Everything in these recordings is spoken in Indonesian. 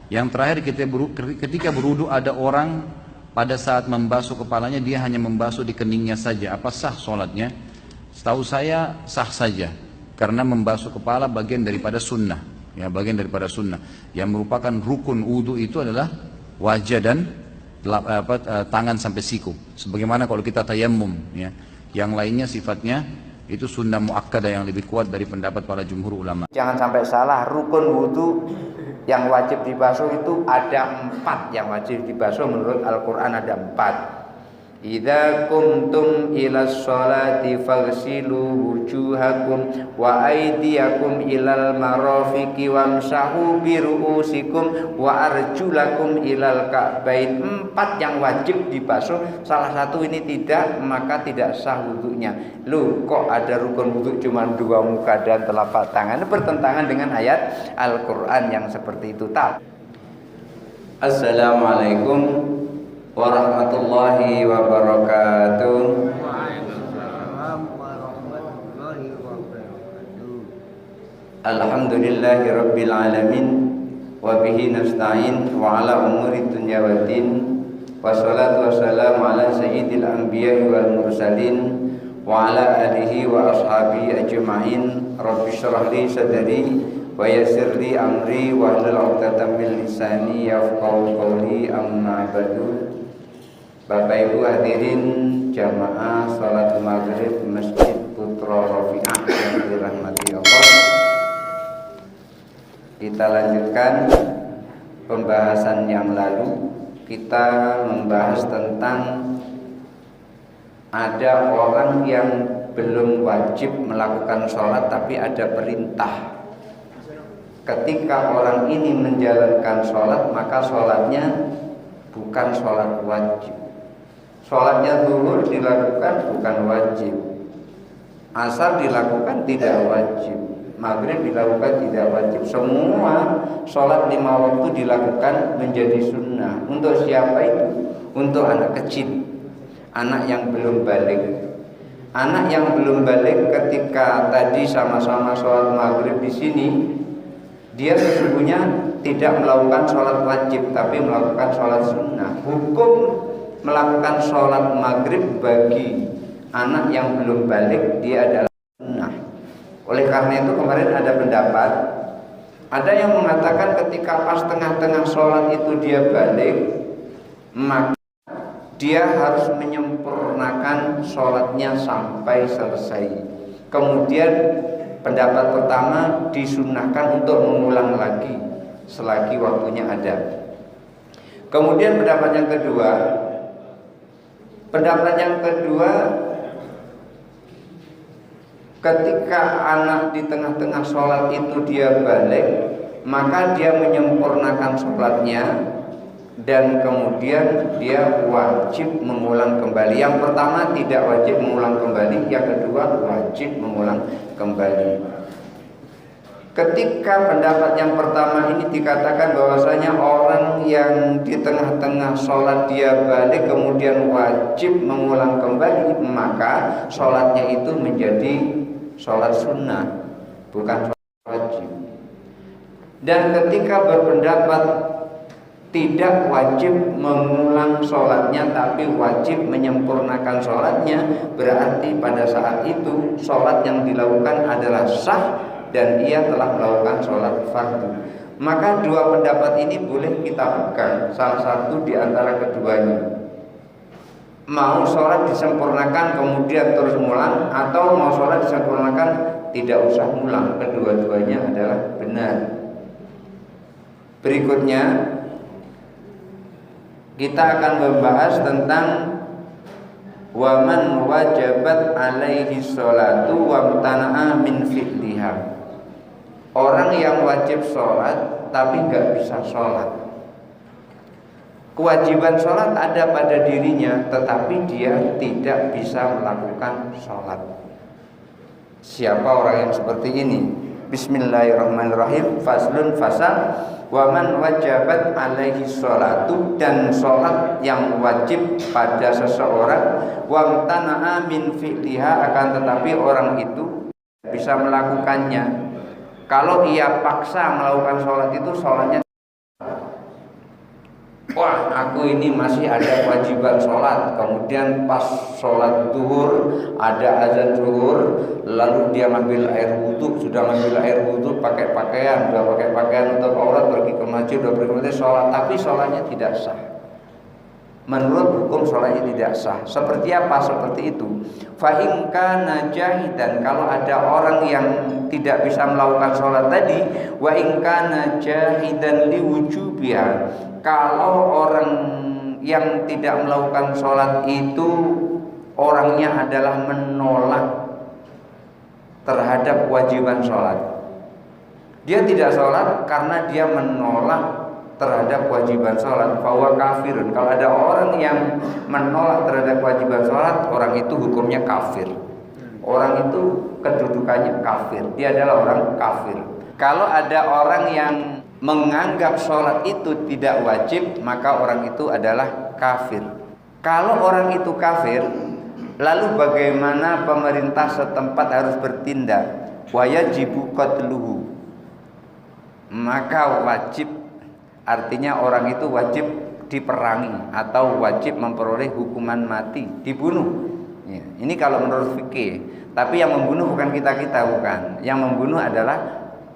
Yang terakhir ketika berwudu ada orang pada saat membasuh kepalanya dia hanya membasuh di keningnya saja. Apa sah sholatnya? Setahu saya sah saja, karena membasuh kepala bagian daripada sunnah, ya bagian daripada sunnah. Yang merupakan rukun wudu itu adalah wajah dan tangan sampai siku. Sebagaimana kalau kita tayammum, ya. Yang lainnya sifatnya itu sunnah muakkadah yang lebih kuat dari pendapat para jumhur ulama. Jangan sampai salah, rukun wudu yang wajib dibasuh itu ada 4 yang wajib dibasuh menurut Al-Quran, ada 4. Idza kuntum ilas sholati faghsilu wujuhakum wa aydiyakum ilal marafiqi wamsahu bi ru'usikum wa arjulakum ilal ka'bain. 4 yang wajib dibasuh, salah satu ini tidak, maka tidak sah wudunya. Loh, kok ada rukun wudu cuma 2 muka dan telapak tangan? Bertentangan dengan ayat Al-Quran yang seperti itu. Assalamualaikum warahmatullahi wabarakatuh. Alhamdulillahi rabbil alamin wa bihi nasta'in wa ala umuri dunya waddin. Wassalatu wassalamu ala sayyidil anbiya'i wal mursalin wa ala alihi wa ashabihi ajma'in. Rabbi shrah li sadri wa yassir li amri wa hlul 'uqdatam min lisani yafqahu qawli, amma ba'du. Bapak Ibu hadirin jamaah salat maghrib Masjid Putra Rafi'ah yang dirahmati Allah. Kita lanjutkan pembahasan yang lalu. Kita membahas tentang ada orang yang belum wajib melakukan sholat tapi ada perintah. Ketika orang ini menjalankan sholat, maka sholatnya bukan sholat wajib. Sholatnya zuhur dilakukan bukan wajib, asar dilakukan tidak wajib, maghrib dilakukan tidak wajib. Semua sholat 5 waktu dilakukan menjadi sunnah. Untuk siapa itu? Untuk anak kecil, anak yang belum balik. Anak yang belum balik ketika tadi sama-sama sholat maghrib di sini, dia sesungguhnya tidak melakukan sholat wajib tapi melakukan sholat sunnah. Hukum melakukan sholat maghrib bagi anak yang belum balik dia adalah sunnah. Oleh karena itu kemarin ada pendapat, ada yang mengatakan ketika pas tengah-tengah sholat itu dia balik, maka dia harus menyempurnakan sholatnya sampai selesai. Kemudian pendapat pertama disunnahkan untuk mengulang lagi selagi waktunya ada. Kemudian pendapat yang kedua ketika anak di tengah-tengah sholat itu dia balik, maka dia menyempurnakan sholatnya dan kemudian dia wajib mengulang kembali. Yang pertama tidak wajib mengulang kembali, yang kedua wajib mengulang kembali. Ketika pendapat yang pertama ini dikatakan bahwasanya orang yang di tengah-tengah sholat dia balik kemudian wajib mengulang kembali, maka sholatnya itu menjadi sholat sunnah, bukan sholat wajib. Dan ketika berpendapat tidak wajib mengulang sholatnya tapi wajib menyempurnakan sholatnya, berarti pada saat itu sholat yang dilakukan adalah sah dan ia telah melakukan sholat fardu. Maka dua pendapat ini boleh kita pegang, salah satu di antara keduanya. Mau sholat disempurnakan kemudian terus mulang, atau mau sholat disempurnakan tidak usah mulang, kedua-duanya adalah benar. Berikutnya kita akan membahas tentang waman wajabat alaihi sholatu wamtana'a min fi'liha. Orang yang wajib sholat tapi gak bisa sholat. Kewajiban sholat ada pada dirinya, tetapi dia tidak bisa melakukan sholat. Siapa orang yang seperti ini? Bismillahirrahmanirrahim. Faslun fasal. Waman wajabat alaihi sholatu, dan sholat yang wajib pada seseorang, wamtana'a min fi'liha, akan tetapi orang itu bisa melakukannya. Kalau ia paksa melakukan sholat itu, sholatnya wah aku ini masih ada kewajiban sholat, kemudian pas sholat zuhur ada azan zuhur, lalu dia ngambil air wudhu, sudah ngambil air wudhu pakai pakaian, sudah pakai pakaian untuk aurat, pergi ke masjid, sudah pergi ke masjid sholat, tapi sholatnya tidak sah. Menurut hukum sholatnya tidak sah. Seperti apa? Seperti itu. Fa in kana jahidan, kalau ada orang yang tidak bisa melakukan sholat tadi, wa in kana jahidan liwujubiha, kalau orang yang tidak melakukan sholat itu orangnya adalah menolak terhadap kewajiban sholat. Dia tidak sholat karena dia menolak terhadap kewajiban sholat, bahwa kafirun. Kalau ada orang yang menolak terhadap kewajiban sholat, orang itu hukumnya kafir. Orang itu kedudukannya kafir. Dia adalah orang kafir. Kalau ada orang yang menganggap sholat itu tidak wajib, maka orang itu adalah kafir. Kalau orang itu kafir, lalu bagaimana pemerintah setempat harus bertindak? Wa yajibu qatluhu, maka wajib, artinya orang itu wajib diperangi atau wajib memperoleh hukuman mati, dibunuh. Ya, ini kalau menurut fikih. Tapi yang membunuh bukan kita-kita, bukan. Yang membunuh adalah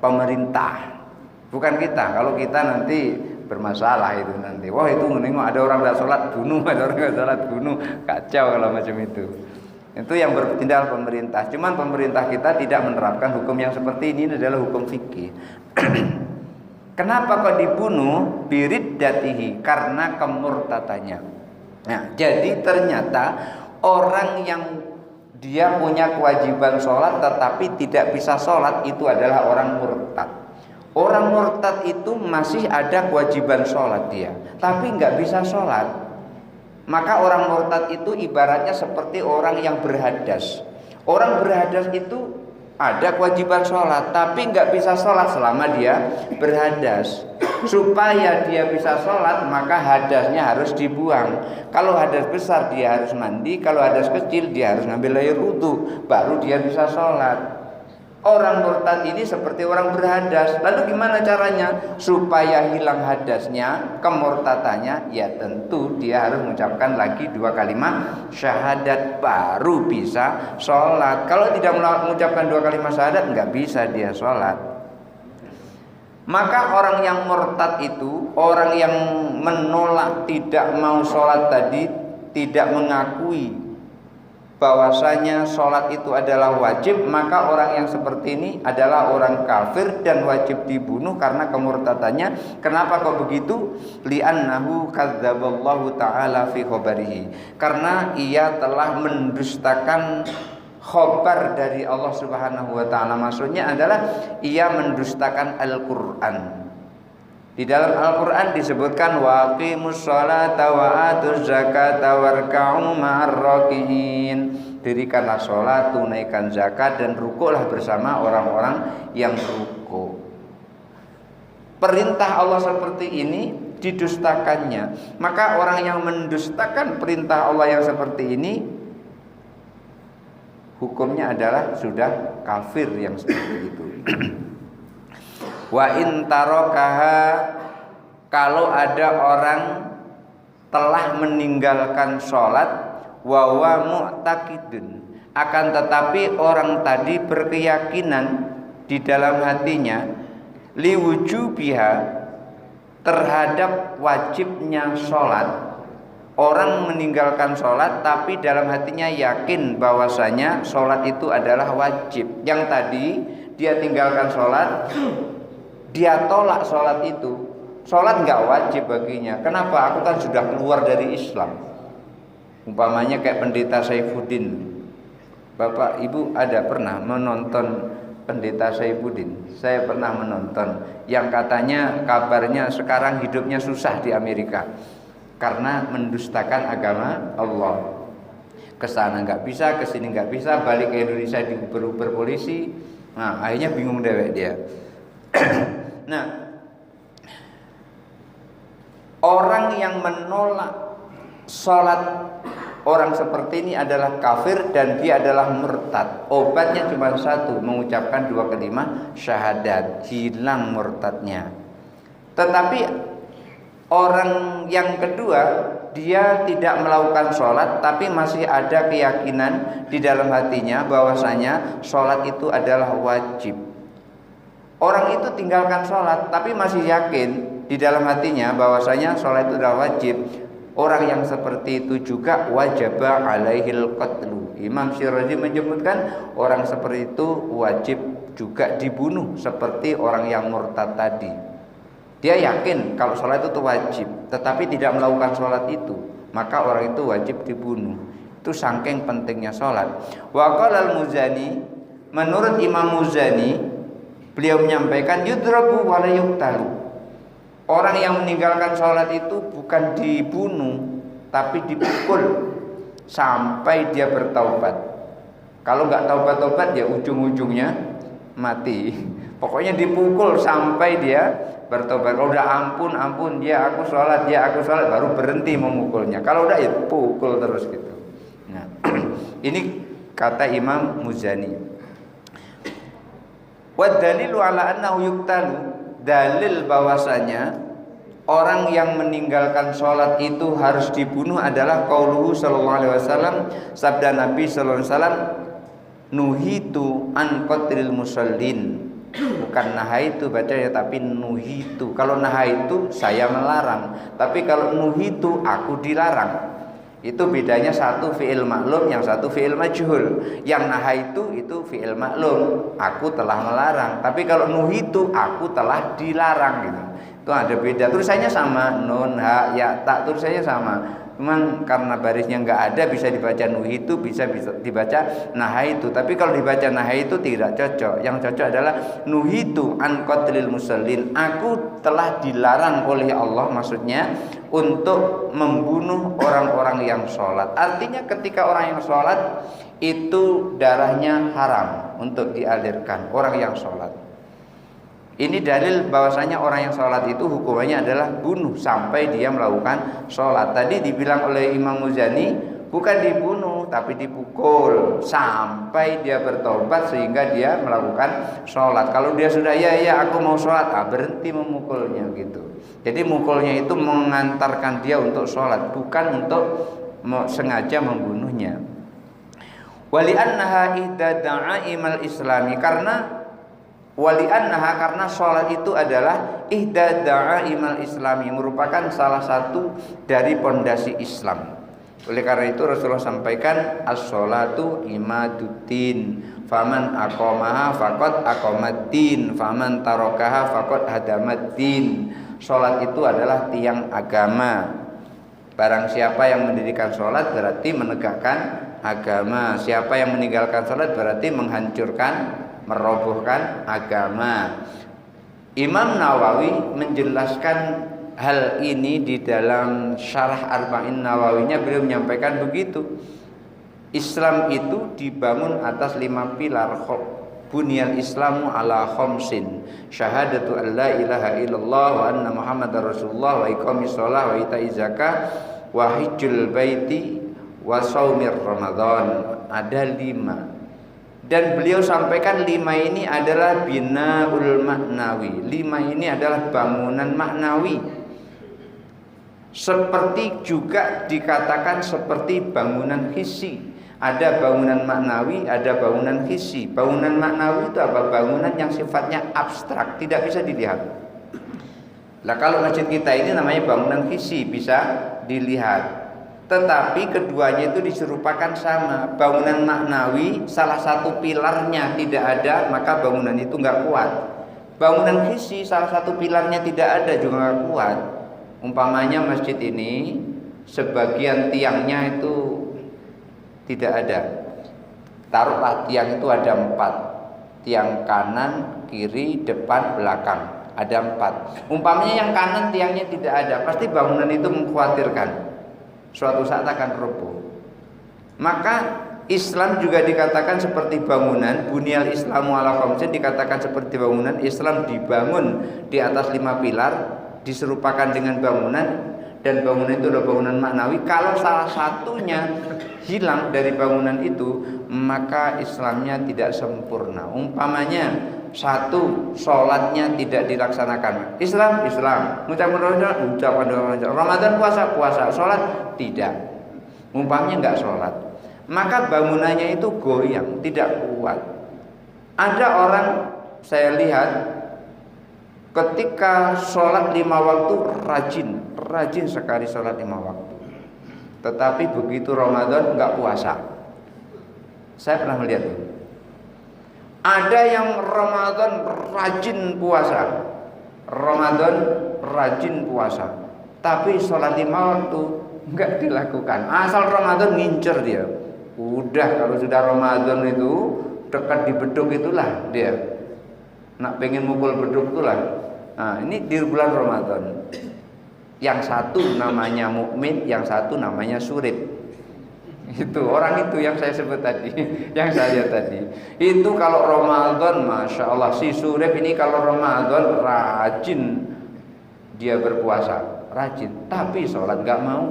pemerintah, bukan kita. Kalau kita nanti bermasalah itu nanti. Wah itu nengok ada orang tidak sholat bunuh, ada orang tidak sholat bunuh, kacau kalau macam itu. Itu yang bertindak pemerintah. Cuman pemerintah kita tidak menerapkan hukum yang seperti ini adalah hukum fikih. Kenapa kok dibunuh? Biriddatihi, karena kemurtatannya. Nah, jadi ternyata orang yang dia punya kewajiban sholat tetapi tidak bisa sholat itu adalah orang murtad. Orang murtad itu masih ada kewajiban sholat dia, tapi nggak bisa sholat. Maka orang murtad itu ibaratnya seperti orang yang berhadas. Orang berhadas itu ada kewajiban sholat, tapi nggak bisa sholat selama dia berhadas. Supaya dia bisa sholat, maka hadasnya harus dibuang. Kalau hadas besar dia harus mandi, kalau hadas kecil dia harus ngambil air wudu, baru dia bisa sholat. Orang murtad ini seperti orang berhadas. Lalu gimana caranya supaya hilang hadasnya, kemurtadannya? Ya tentu dia harus mengucapkan lagi 2 kalimat syahadat baru bisa sholat. Kalau tidak mengucapkan 2 kalimat syahadat nggak bisa dia sholat. Maka orang yang murtad itu, orang yang menolak tidak mau sholat tadi, tidak mengakui bahwasanya sholat itu adalah wajib, maka orang yang seperti ini adalah orang kafir dan wajib dibunuh karena kemurtadannya. Kenapa kok begitu? Li'annahu kadzdzaballahu ta'ala fi khabarihi, karena ia telah mendustakan khabar dari Allah Subhanahu wa taala. Maksudnya adalah ia mendustakan Al-Qur'an. Di dalam Al-Quran disebutkan waqimus sholata wa atuz zakata warka'u ma'ar raki'in. Dirikanlah sholat, tunaikan zakat, dan rukuklah bersama orang-orang yang rukuk. Perintah Allah seperti ini didustakannya. Maka orang yang mendustakan perintah Allah yang seperti ini, hukumnya adalah sudah kafir yang seperti itu. Wa in tarakaha, kalau ada orang telah meninggalkan sholat, wa wa mu'taqidun, akan tetapi orang tadi berkeyakinan di dalam hatinya liwujubiha, terhadap wajibnya sholat. Orang meninggalkan sholat tapi dalam hatinya yakin bahwasanya sholat itu adalah wajib. Yang tadi dia tinggalkan sholat, dia tolak sholat itu. Sholat nggak wajib baginya. Kenapa? Aku kan sudah keluar dari Islam. Umpamanya kayak pendeta Saifuddin. Bapak Ibu ada pernah menonton pendeta Saifuddin? Saya pernah menonton. Yang katanya kabarnya sekarang hidupnya susah di Amerika karena mendustakan agama Allah. Kesana nggak bisa, kesini nggak bisa, balik ke Indonesia diuber-uber polisi. Nah, akhirnya bingung dewek dia. Nah, orang yang menolak sholat orang seperti ini adalah kafir dan dia adalah murtad. Obatnya cuma satu, mengucapkan 2 kalimat syahadat, hilang murtadnya. Tetapi Orang yang kedua, dia tidak melakukan sholat tapi masih ada keyakinan di dalam hatinya bahwasanya sholat itu adalah wajib. Orang itu tinggalkan sholat tapi masih yakin di dalam hatinya bahwasanya sholat itu adalah wajib. Orang yang seperti itu juga wajaba alaihil qatlu. Imam Syirazi menyebutkan orang seperti itu wajib juga dibunuh seperti orang yang murtad tadi. Dia yakin kalau sholat itu wajib, tetapi tidak melakukan sholat itu, maka orang itu wajib dibunuh. Itu saking pentingnya sholat. Wa qala al-Muzani, menurut Imam Muzani, beliau menyampaikan yudrabu wa la yuqtalu. Orang yang meninggalkan sholat itu bukan dibunuh, tapi dipukul sampai dia bertaubat. Kalau nggak taubat-taubat ya ujung-ujungnya mati. Pokoknya dipukul sampai dia bertobat. Kalau udah ampun dia aku sholat baru berhenti memukulnya. Kalau udah ya pukul terus gitu. Nah, ini kata Imam Muzani. Wa dalilu ala annahu yuqtalu, dalil bahwasanya orang yang meninggalkan sholat itu harus dibunuh adalah qauluhu sallallahu alaihi wasallam, sabda Nabi sallallahu alaihi wasallam, nuhitu an qatlil musallin. Bukan nahaitu bacanya, tapi nuhitu. Kalau nahaitu saya melarang, tapi kalau nuhitu aku dilarang. Itu bedanya, satu fi'il maklum, yang satu fi'il majhul. Yang nahaitu itu fi'il maklum, aku telah melarang. Tapi kalau nuhitu aku telah dilarang gitu. Itu ada beda. Tulisannya sama, nun, ha, ya, tak, tulisannya sama. Cuman karena barisnya nggak ada, bisa dibaca nuhitu, bisa dibaca nahaitu. Tapi kalau dibaca nahaitu tidak cocok. Yang cocok adalah nuhitu an qatlil musallin. Aku telah dilarang oleh Allah, maksudnya untuk membunuh orang-orang yang sholat. Artinya ketika orang yang sholat itu darahnya haram untuk dialirkan, orang yang sholat. Ini dalil bahwasanya orang yang sholat itu hukumannya adalah bunuh sampai dia melakukan sholat. Tadi dibilang oleh Imam Muzani bukan dibunuh tapi dipukul sampai dia bertobat sehingga dia melakukan sholat. Kalau dia sudah ya aku mau sholat, berhenti memukulnya gitu. Jadi mukulnya itu mengantarkan dia untuk sholat, bukan untuk sengaja membunuhnya. Wali annaha ihda da'aimal islami, karena sholat itu adalah ihda da'aimal islami, merupakan salah satu dari pondasi Islam. Oleh karena itu Rasulullah sampaikan as-sholatu imaduddin, faman aqamaha faqad aqamaddin, faman tarakaha faqad hadamaddin. Sholat itu adalah tiang agama. Barang siapa yang mendirikan sholat berarti menegakkan agama. Siapa yang meninggalkan sholat berarti menghancurkan, merobohkan agama. Imam Nawawi menjelaskan hal ini di dalam Syarah Arba'in Nawawinya. Beliau menyampaikan begitu. Islam itu dibangun atas 5 pilar. Bunyal Islamu ala khamsin, syahadatu an la ilaha illallah wa anna muhammadar rasulullah, wa iqamis shalah, wa ita'iz zakah, wa hijjul baiti, wa shaumir ramadan. Ada 5. Dan beliau sampaikan 5 ini adalah binaul maknawi. 5 ini adalah bangunan maknawi. Seperti juga dikatakan seperti bangunan hissi. Ada bangunan maknawi, ada bangunan hissi. Bangunan maknawi itu apa? Bangunan yang sifatnya abstrak, tidak bisa dilihat. Nah, kalau masjid kita ini namanya bangunan hissi, bisa dilihat. Tetapi keduanya itu diserupakan sama. Bangunan maknawi salah satu pilarnya tidak ada, maka bangunan itu nggak kuat. Bangunan hissi salah satu pilarnya tidak ada, juga nggak kuat. Umpamanya masjid ini sebagian tiangnya itu tidak ada. Taruhlah tiang itu ada 4. Tiang kanan, kiri, depan, belakang. Ada 4. Umpamanya yang kanan tiangnya tidak ada, pasti bangunan itu mengkhawatirkan suatu saat akan roboh. Maka Islam juga dikatakan seperti bangunan. Bunyal Islamu ala khamsin, dikatakan seperti bangunan. Islam dibangun di atas 5 pilar, diserupakan dengan bangunan. Dan bangunan itu adalah bangunan maknawi. Kalau salah satunya hilang dari bangunan itu, maka Islamnya tidak sempurna. Umpamanya satu, sholatnya tidak dilaksanakan. Islam, ucapan Ramadan, puasa, sholat tidak. Umpamanya nggak sholat, maka bangunannya itu goyang, tidak kuat. Ada orang saya lihat ketika sholat 5 waktu rajin sekali sholat 5 waktu. Tetapi begitu Ramadan nggak puasa. Saya pernah melihat itu. Ada yang Ramadan rajin puasa, tapi sholat 5 waktu nggak dilakukan. Asal Ramadan ngincer dia. Udah kalau sudah Ramadan itu dekat di beduk itulah dia. Nak pengen mukul beduk itulah. Nah, ini di bulan Ramadan. Yang satu namanya mukmin, yang satu namanya surip. Itu orang itu yang saya sebut tadi, yang saya lihat tadi. Itu kalau Ramadan, masya Allah, si surip ini kalau Ramadan rajin dia berpuasa, rajin. Tapi sholat nggak mau.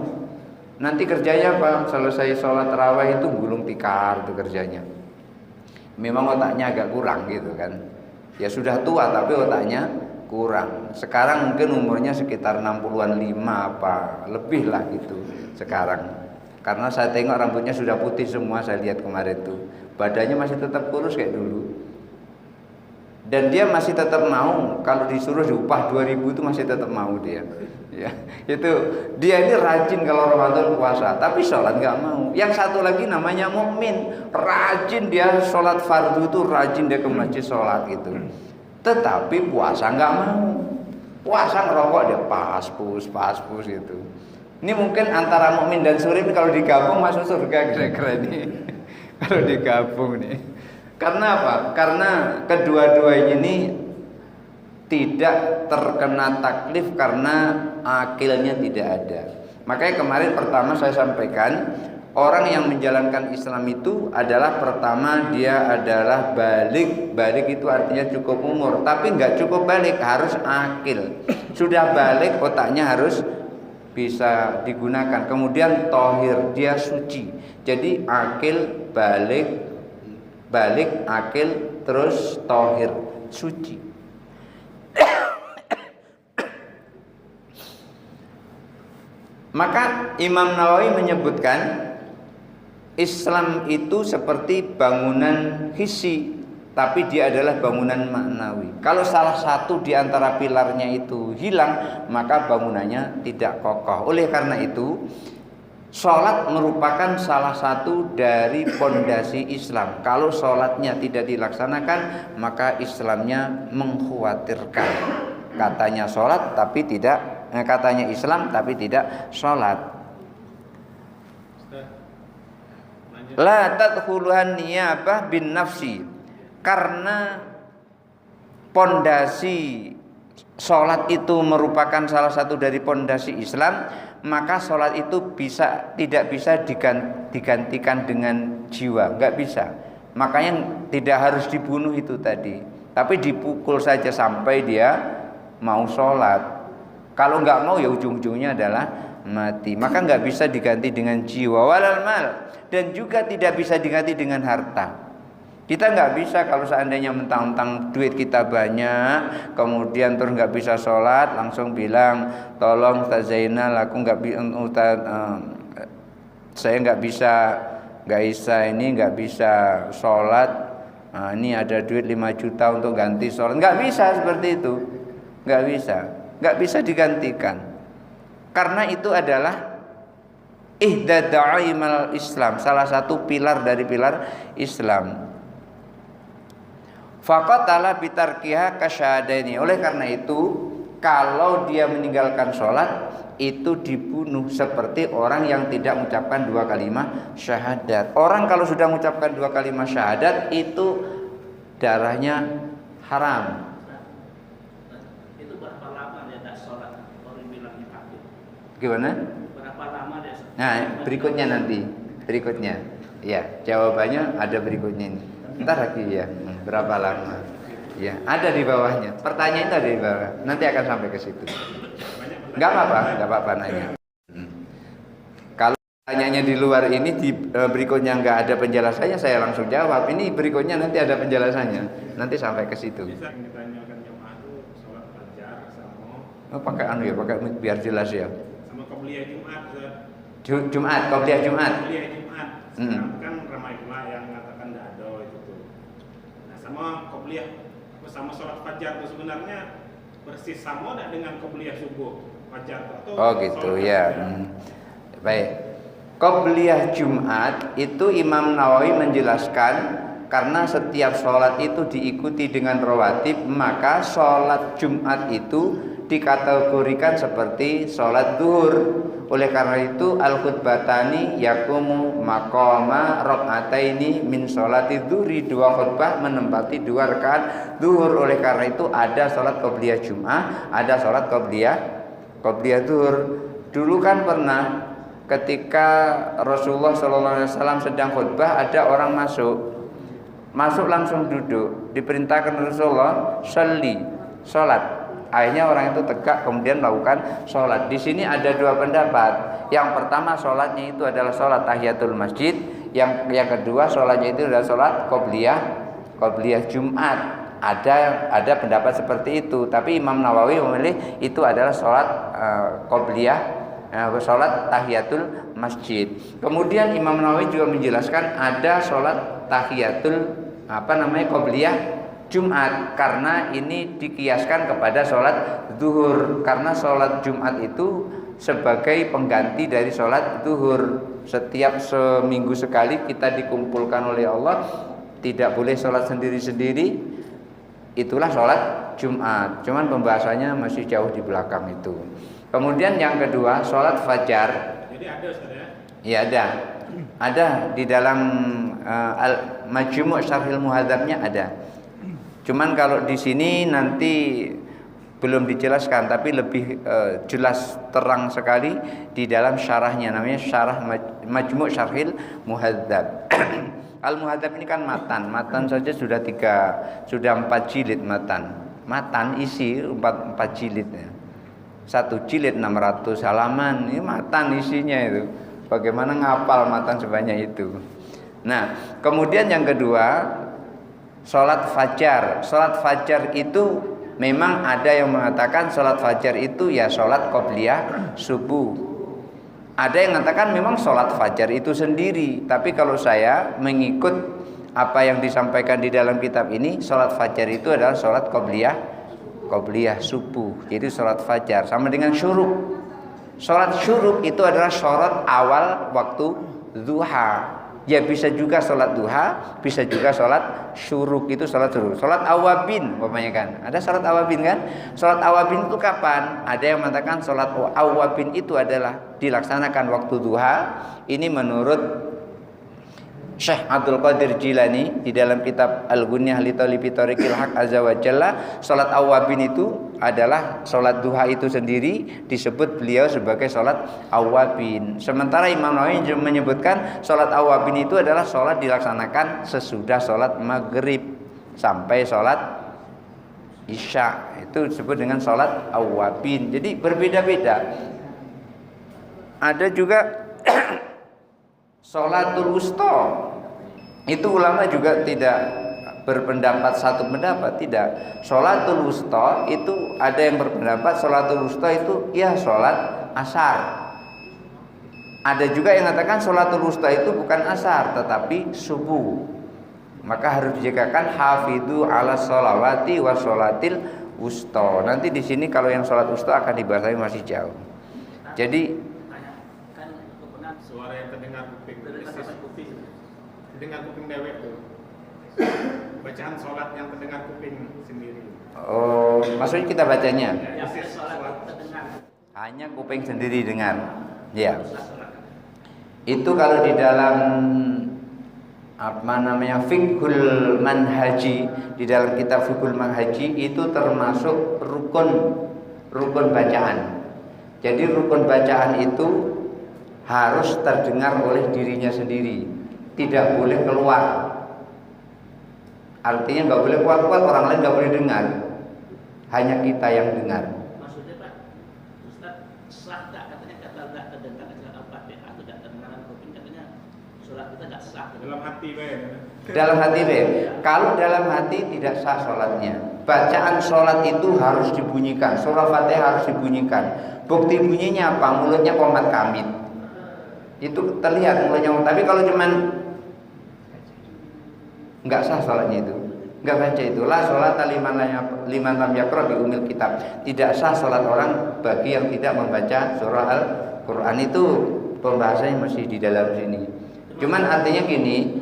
Nanti kerjanya apa? Selesai sholat tarawih itu gulung tikar itu kerjanya. Memang otaknya agak kurang gitu kan. Ya sudah tua tapi otaknya kurang. Sekarang mungkin umurnya sekitar 60-an 5 apa lebih lah gitu sekarang. Karena saya tengok rambutnya sudah putih semua, saya lihat kemarin tuh. Badannya masih tetap kurus kayak dulu. Dan dia masih tetap mau kalau disuruh diupah 2000 itu masih tetap mau dia. Ya, itu dia ini rajin kalau Ramadan puasa, tapi sholat nggak mau. Yang satu lagi namanya mukmin, rajin dia sholat fardu itu rajin dia ke masjid sholat gitu. Tetapi puasa nggak mau. Puasa ngerokok dia pas-pus gitu. Ini mungkin antara mukmin dan surip kalau digabung masuk surga kira-kira ini. Kalau digabung nih. Karena apa? Karena kedua-duanya ini tidak terkena taklif karena akilnya tidak ada. Makanya kemarin pertama saya sampaikan, orang yang menjalankan Islam itu adalah pertama dia adalah balik. Balik itu artinya cukup umur, tapi nggak cukup balik, harus akil. Sudah balik, otaknya harus bisa digunakan. Kemudian tohir, dia suci. Jadi akil, balik, akil, terus tohir, suci. Maka Imam Nawawi menyebutkan Islam itu seperti bangunan hissi, tapi dia adalah bangunan maknawi. Kalau salah satu di antara pilarnya itu hilang, maka bangunannya tidak kokoh. Oleh karena itu, sholat merupakan salah satu dari pondasi Islam. Kalau sholatnya tidak dilaksanakan, maka Islamnya mengkhawatirkan. Katanya sholat tapi tidak, katanya Islam tapi tidak sholat. La tadkhuluhan niyabah bin nafsi. Karena pondasi sholat itu merupakan salah satu dari pondasi Islam, maka sholat itu tidak bisa digantikan dengan jiwa, nggak bisa. Makanya tidak harus dibunuh itu tadi, tapi dipukul saja sampai dia mau sholat. Kalau nggak mau ya ujung-ujungnya adalah mati. Maka nggak bisa diganti dengan jiwa, walal mal, dan juga tidak bisa diganti dengan harta. Kita nggak bisa kalau seandainya mentang-mentang duit kita banyak, kemudian terus nggak bisa sholat, langsung bilang, tolong Ustaz Zainal, aku saya nggak bisa sholat. Nah, ini ada duit 5 juta untuk ganti sholat. Nggak bisa seperti itu, nggak bisa digantikan. Karena itu adalah ihda da'imal Islam, salah satu pilar dari pilar Islam. Faqatala bitarkiha kasyahadaini. Oleh karena itu, kalau dia meninggalkan sholat, itu dibunuh seperti orang yang tidak mengucapkan 2 kalimat syahadat. Orang kalau sudah mengucapkan 2 kalimat syahadat, itu darahnya haram. Itu berapa lama dia tak sholat? Orang bilangnya kafir. Gimana? Berapa lama dia sholat? Nah, berikutnya. Ya, jawabannya ada berikutnya ini. Ntar lagi ya, berapa lama? Ya, ada di bawahnya. Pertanyaan itu ada di bawah. Nanti akan sampai ke situ. Enggak apa-apa nanya. Kalau Tanyanya di luar ini di berikutnya nggak ada penjelasannya, saya langsung jawab. Ini berikutnya nanti ada penjelasannya, nanti sampai ke situ. Bisa yang ditanyakan jemaah itu sholat fajar sama Pakai anu ya, pakai biar jelas ya. sama qobliyah Jumat. Jumat, qobliyah Jumat. Qobliyah Jumat. Sekarang kan ramai pula yang mengatakan tidak ada itu tuh. Nah, sama qobliyah sama sholat fajar itu sebenarnya persis sama tidak dengan qobliyah subuh fajar atau Oh gitu ya. Baik. Qobliyah Jumat itu Imam Nawawi menjelaskan karena setiap sholat itu diikuti dengan rawatib, maka sholat Jumat itu dikategorikan seperti sholat zuhur. Oleh karena itu al-khutbatani yakumu maqama rak'ataini min sholati zuhri, dua khutbah menempati dua rakaat zuhur. Oleh karena itu ada sholat qobliyah Jumat, ada sholat qobliyah zuhur. Dulu kan pernah ketika Rasulullah SAW sedang khutbah, ada orang masuk langsung duduk, diperintahkan Rasulullah sholat. Akhirnya orang itu tegak kemudian melakukan sholat. Di sini ada dua pendapat. Yang pertama sholatnya itu adalah sholat tahiyatul masjid. Yang kedua sholatnya itu adalah sholat qobliyah Jumat. Ada pendapat seperti itu. Tapi Imam Nawawi memilih itu adalah sholat sholat tahiyatul masjid. Kemudian Imam Nawawi juga menjelaskan ada sholat tahiyatul qobliyah Jumat, karena ini dikiaskan kepada sholat zuhur, karena sholat Jumat itu sebagai pengganti dari sholat zuhur. Setiap seminggu sekali kita dikumpulkan oleh Allah, tidak boleh sholat sendiri-sendiri, itulah sholat Jumat. Cuman pembahasannya masih jauh di belakang itu. Kemudian yang kedua sholat fajar. Jadi ada Ustaz ya? Ya ada di dalam Majmu' Syarhil Muhadzabnya ada. Cuman kalau di sini nanti belum dijelaskan, tapi lebih jelas terang sekali di dalam syarahnya, namanya syarah Majmu' Syarhil Muhadzab. Al-Muhadzab ini kan matan saja sudah 4 jilid matan isi 4 jilid ya. 1 jilid 600 halaman, ini matan isinya itu. Bagaimana ngapal matan sebanyak itu. Nah, kemudian yang kedua sholat fajar. Sholat fajar itu memang ada yang mengatakan sholat fajar itu ya sholat qobliyah subuh. Ada yang mengatakan memang sholat fajar itu sendiri. Tapi kalau saya mengikut apa yang disampaikan di dalam kitab ini, sholat fajar itu adalah sholat qobliyah subuh. Jadi sholat fajar sama dengan syuruk. Sholat syuruk itu adalah sholat awal waktu duha. Ya bisa juga sholat duha, bisa juga sholat syuruk, itu sholat syuruk. Sholat awabin umpamanya kan, ada sholat awabin kan. Sholat awabin itu kapan? Ada yang mengatakan sholat awabin itu adalah dilaksanakan waktu duha. Ini menurut Syekh Abdul Qadir Jilani di dalam kitab Al-Ghunyah li Thalibi Thariqil Haq Azza wa Jalla. Sholat awabin itu adalah sholat duha itu sendiri, disebut beliau sebagai sholat awabin. Sementara Imam Nawawi menyebutkan sholat awabin itu adalah sholat dilaksanakan sesudah sholat maghrib sampai sholat isya. Itu disebut dengan sholat awabin. Jadi berbeda-beda. Ada juga sholatul wusta. Itu ulama juga tidak berpendapat satu pendapat, tidak. Sholatul wusta itu ada yang berpendapat sholatul wusta itu ya sholat asar. Ada juga yang mengatakan sholatul wusta itu bukan asar tetapi subuh. Maka harus dijagakan hafidhu ala sholawati wa sholatil wusta. Nanti di sini kalau yang sholat wusta akan dibahas masih jauh. Jadi suara yang terdengar kuping dewek tuh. Bacaan sholat yang terdengar kuping sendiri. Oh, maksudnya kita bacanya Sholat hanya kuping sendiri dengar. Ya. Itu kalau di dalam fiqhul manhaji, di dalam kitab fiqhul manhaji itu termasuk rukun bacaan. Jadi rukun bacaan itu harus terdengar oleh dirinya sendiri, tidak boleh keluar. Artinya nggak boleh kuat-kuat, orang lain nggak boleh dengar, hanya kita yang dengar. Maksudnya Pak Ustaz, Ustaz, sah tak katanya kata nggak terdengar Al-Fatihah atau tidak terdengar kuping, katanya sholat kita nggak sah. Dalam hati baik. Dalam hati be. Kalau dalam hati tidak sah sholatnya. Bacaan sholat itu harus dibunyikan. Surah Fatihah harus dibunyikan. Bukti bunyinya apa? Mulutnya qomat kamit. Itu terlihat mulutnya. Tapi kalau cuman nggak sah sholatnya itu. Nggak baca itulah sholat liman lam yaqra bi umil kitab. Tidak sah sholat orang bagi yang tidak membaca surah Al-Quran. Itu pembahasannya masih di dalam sini. Cuman artinya gini,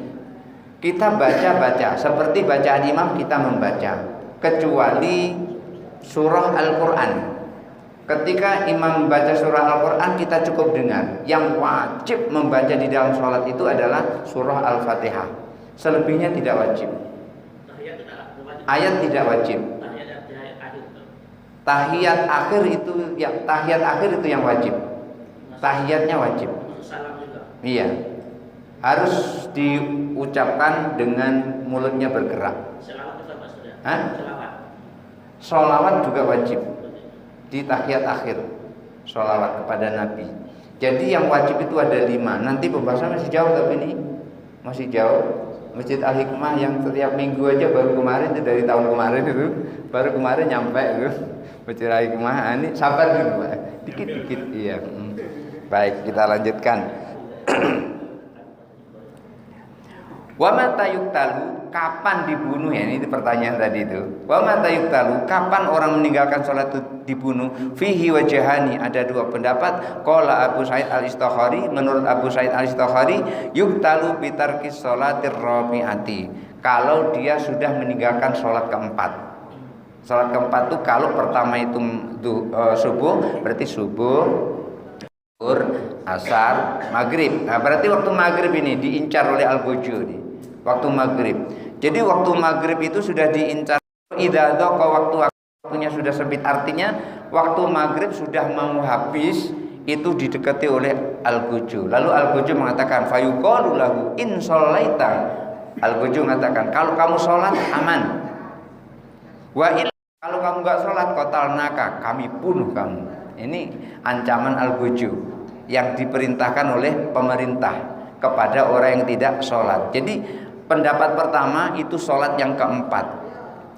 kita baca seperti bacaan imam kita membaca, kecuali surah Al-Quran. Ketika imam membaca surah Al-Quran kita cukup dengar. Yang wajib membaca di dalam sholat itu adalah surah Al-Fatihah. Selebihnya tidak wajib. Ayat tidak wajib. Tahiyat akhir itu yang wajib. Tahiyatnya wajib. Iya. Harus diucapkan dengan mulutnya bergerak. Sholawat juga wajib di tahiyat akhir. Sholawat kepada Nabi. Jadi yang wajib itu ada 5. Nanti pembahasan masih jauh, tapi ini masih jauh. Masjid Al-Hikmah yang setiap minggu aja baru kemarin itu, dari tahun kemarin itu baru kemarin nyampe itu Masjid Al-Hikmah. Ini sabar dulu Pak, dikit-dikit. Iya. Baik, kita lanjutkan. Wa mata yuqtalu, kapan dibunuh ya? Ini pertanyaan tadi itu. Wa mata yuqtalu, kapan orang meninggalkan sholat itu dibunuh? Fihi wajhani, ada 2 pendapat. Qala Abu Sa'id Al-Istakhari, menurut Abu Sa'id Al-Istakhari, yuqtalu bi tarkis sholatir rabi'ati. Kalau dia sudah meninggalkan sholat keempat. Sholat keempat itu kalau pertama itu subuh, berarti subuh, zuhur, asar, maghrib. Nah, berarti waktu maghrib ini diincar oleh Al-Ghujju nih. Waktu maghrib. Jadi waktu maghrib itu sudah diincar. Idza dhaqa waktunya sudah sempit, artinya waktu maghrib sudah mau habis, itu didekati oleh Al-Ghujju. Lalu Al-Ghujju mengatakan fayuqalu lahu in shallaita. Al-Ghujju mengatakan kalau kamu sholat aman. Wa illa, kalau kamu enggak sholat qatalnaka, kami bunuh kamu. Ini ancaman Al-Ghujju yang diperintahkan oleh pemerintah kepada orang yang tidak sholat. Jadi pendapat pertama itu sholat yang keempat.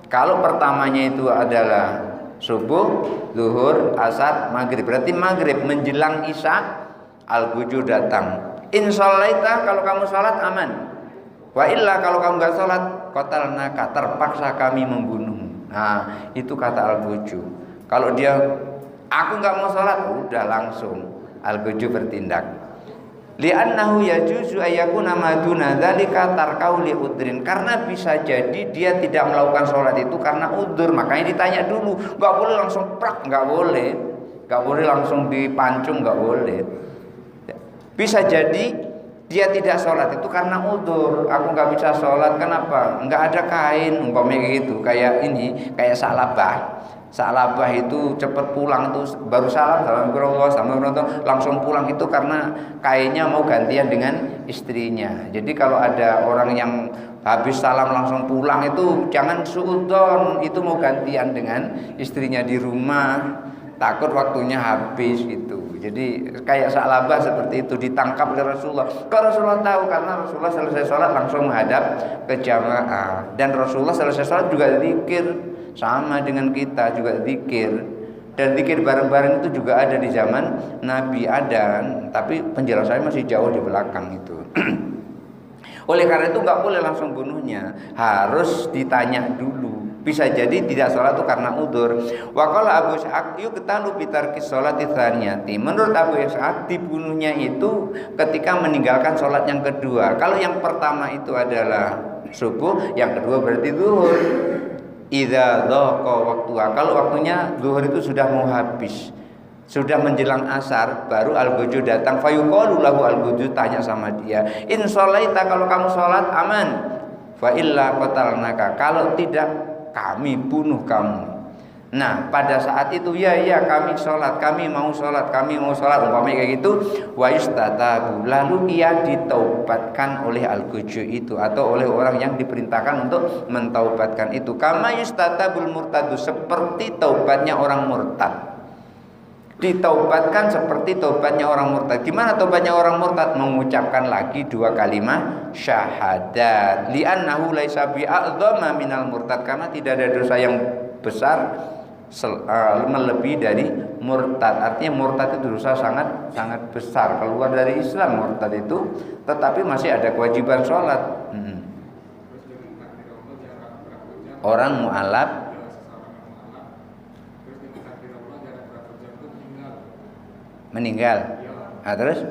Kalau pertamanya itu adalah subuh, zuhur, asar, maghrib, berarti maghrib menjelang isya Al-Ghujju datang. Insyallaita, kalau kamu sholat aman. Wa illa, kalau kamu nggak sholat qatalnaka, terpaksa kami membunuhmu. Nah itu kata Al-Ghujju. Kalau dia aku nggak mau sholat, udah langsung Al-Ghujju bertindak. Li'annahu yajuzu ayyakuna maduna dzalika tarkau li udrin, karena bisa jadi dia tidak melakukan sholat itu karena udzur. Makanya ditanya dulu, nggak boleh langsung prak, nggak boleh langsung dipancung, nggak boleh. Bisa jadi dia tidak sholat itu karena udzur. Aku nggak bisa sholat, kenapa? Nggak ada kain, umpamanya gitu. Kayak ini, kayak salabah. Salabah itu cepat pulang tuh, baru salam langsung pulang itu karena kainnya mau gantian dengan istrinya. Jadi kalau ada orang yang habis salam langsung pulang itu jangan suudzon, itu mau gantian dengan istrinya di rumah, takut waktunya habis gitu. Jadi kayak Salabah seperti itu ditangkap oleh Rasulullah. Kalau Rasulullah tahu, karena Rasulullah selesai sholat langsung menghadap ke jamaah, dan Rasulullah selesai sholat juga zikir. Sama dengan kita juga zikir, dan zikir bareng-bareng itu juga ada di zaman Nabi ada, tapi penjelasannya masih jauh di belakang itu. Oleh karena itu nggak boleh langsung bunuhnya, harus ditanya dulu. Bisa jadi tidak sholat itu karena udzur. Wa qala Abu Sa'ad yuqtalu bi tarki sholati tsaniyati. Menurut Abu Sa'ad dibunuhnya itu ketika meninggalkan sholat yang kedua. Kalau yang pertama itu adalah subuh, yang kedua berarti zuhur. Idza dhaqa waktuha, kalau waktunya zuhur itu sudah mau habis, sudah menjelang asar, baru Al-Ghujju datang. Fayuqalu lahu, Al-Ghujju tanya sama dia, in sholaita, kalau kamu sholat aman. Fa illa qatalnaka, kalau tidak kami bunuh kamu. Nah pada saat itu ya kami sholat, kami mau sholat, umpamanya kayak gitu. Wa istatabu, lalu ia ditaubatkan oleh Al-Ghujju itu, atau oleh orang yang diperintahkan untuk mentaubatkan itu. Kama yustatabul murtadu, seperti taubatnya orang murtad. Ditaubatkan seperti taubatnya orang murtad. Gimana taubatnya orang murtad? Mengucapkan lagi 2 kalimat syahadat. Li'annahu laisa bi'a'dhama minal murtad, karena tidak ada dosa yang besar melebihi dari murtad. Artinya murtad itu dosa sangat sangat besar, keluar dari Islam murtad itu, tetapi masih ada kewajiban sholat. Orang mu'alaf meninggal. Nah, terus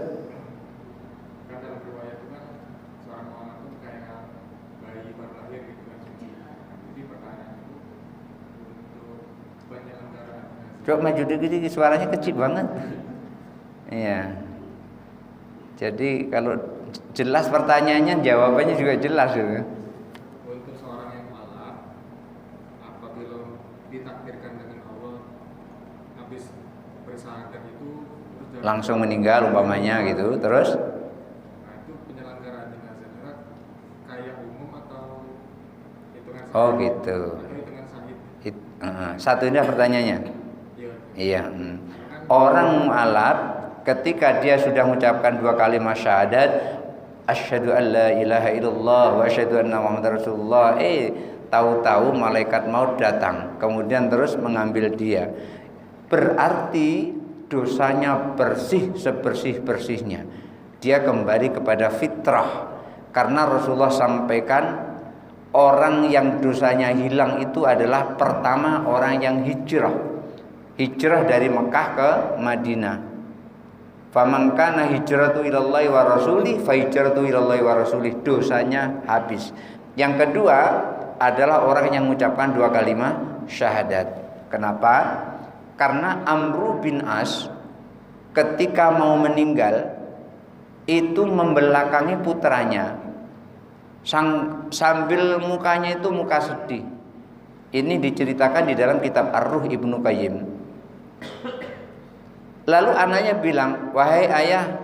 coba maju dikit, suaranya kecil banget. Iya. Jadi kalau jelas pertanyaannya, jawabannya juga jelas gitu. Untuk seorang yang mualaf, apabila ditakdirkan dengan Allah habis bersyahadat itu langsung meninggal umpamanya gitu, terus nah itu penyelenggaraan jenazahnya kayak umum atau hitungan sahih? oh gitu. Atau hitungan sahih? Satu ini pertanyaannya. Iya. Iya. Orang mu'alaf ketika dia sudah mengucapkan 2 kalimat syahadat, asyhadu an la ilaha illallah wa asyhadu anna muhammadar rasulullah, tahu-tahu malaikat maut datang, kemudian terus mengambil dia. Berarti dosanya bersih sebersih-bersihnya. Dia kembali kepada fitrah. Karena Rasulullah sampaikan orang yang dosanya hilang itu adalah pertama orang yang hijrah dari Mekah ke Madinah. Faman kana hijratu ilallahi wa rasulih fa hijratu ilallahi wa rasulih, dosanya habis. Yang kedua adalah orang yang mengucapkan 2 kalimat syahadat. Kenapa? Karena Amr bin As ketika mau meninggal itu membelakangi putranya, sambil mukanya itu muka sedih. Ini diceritakan di dalam kitab Ar-Ruh Ibnu Qayyim. Lalu anaknya bilang, wahai ayah,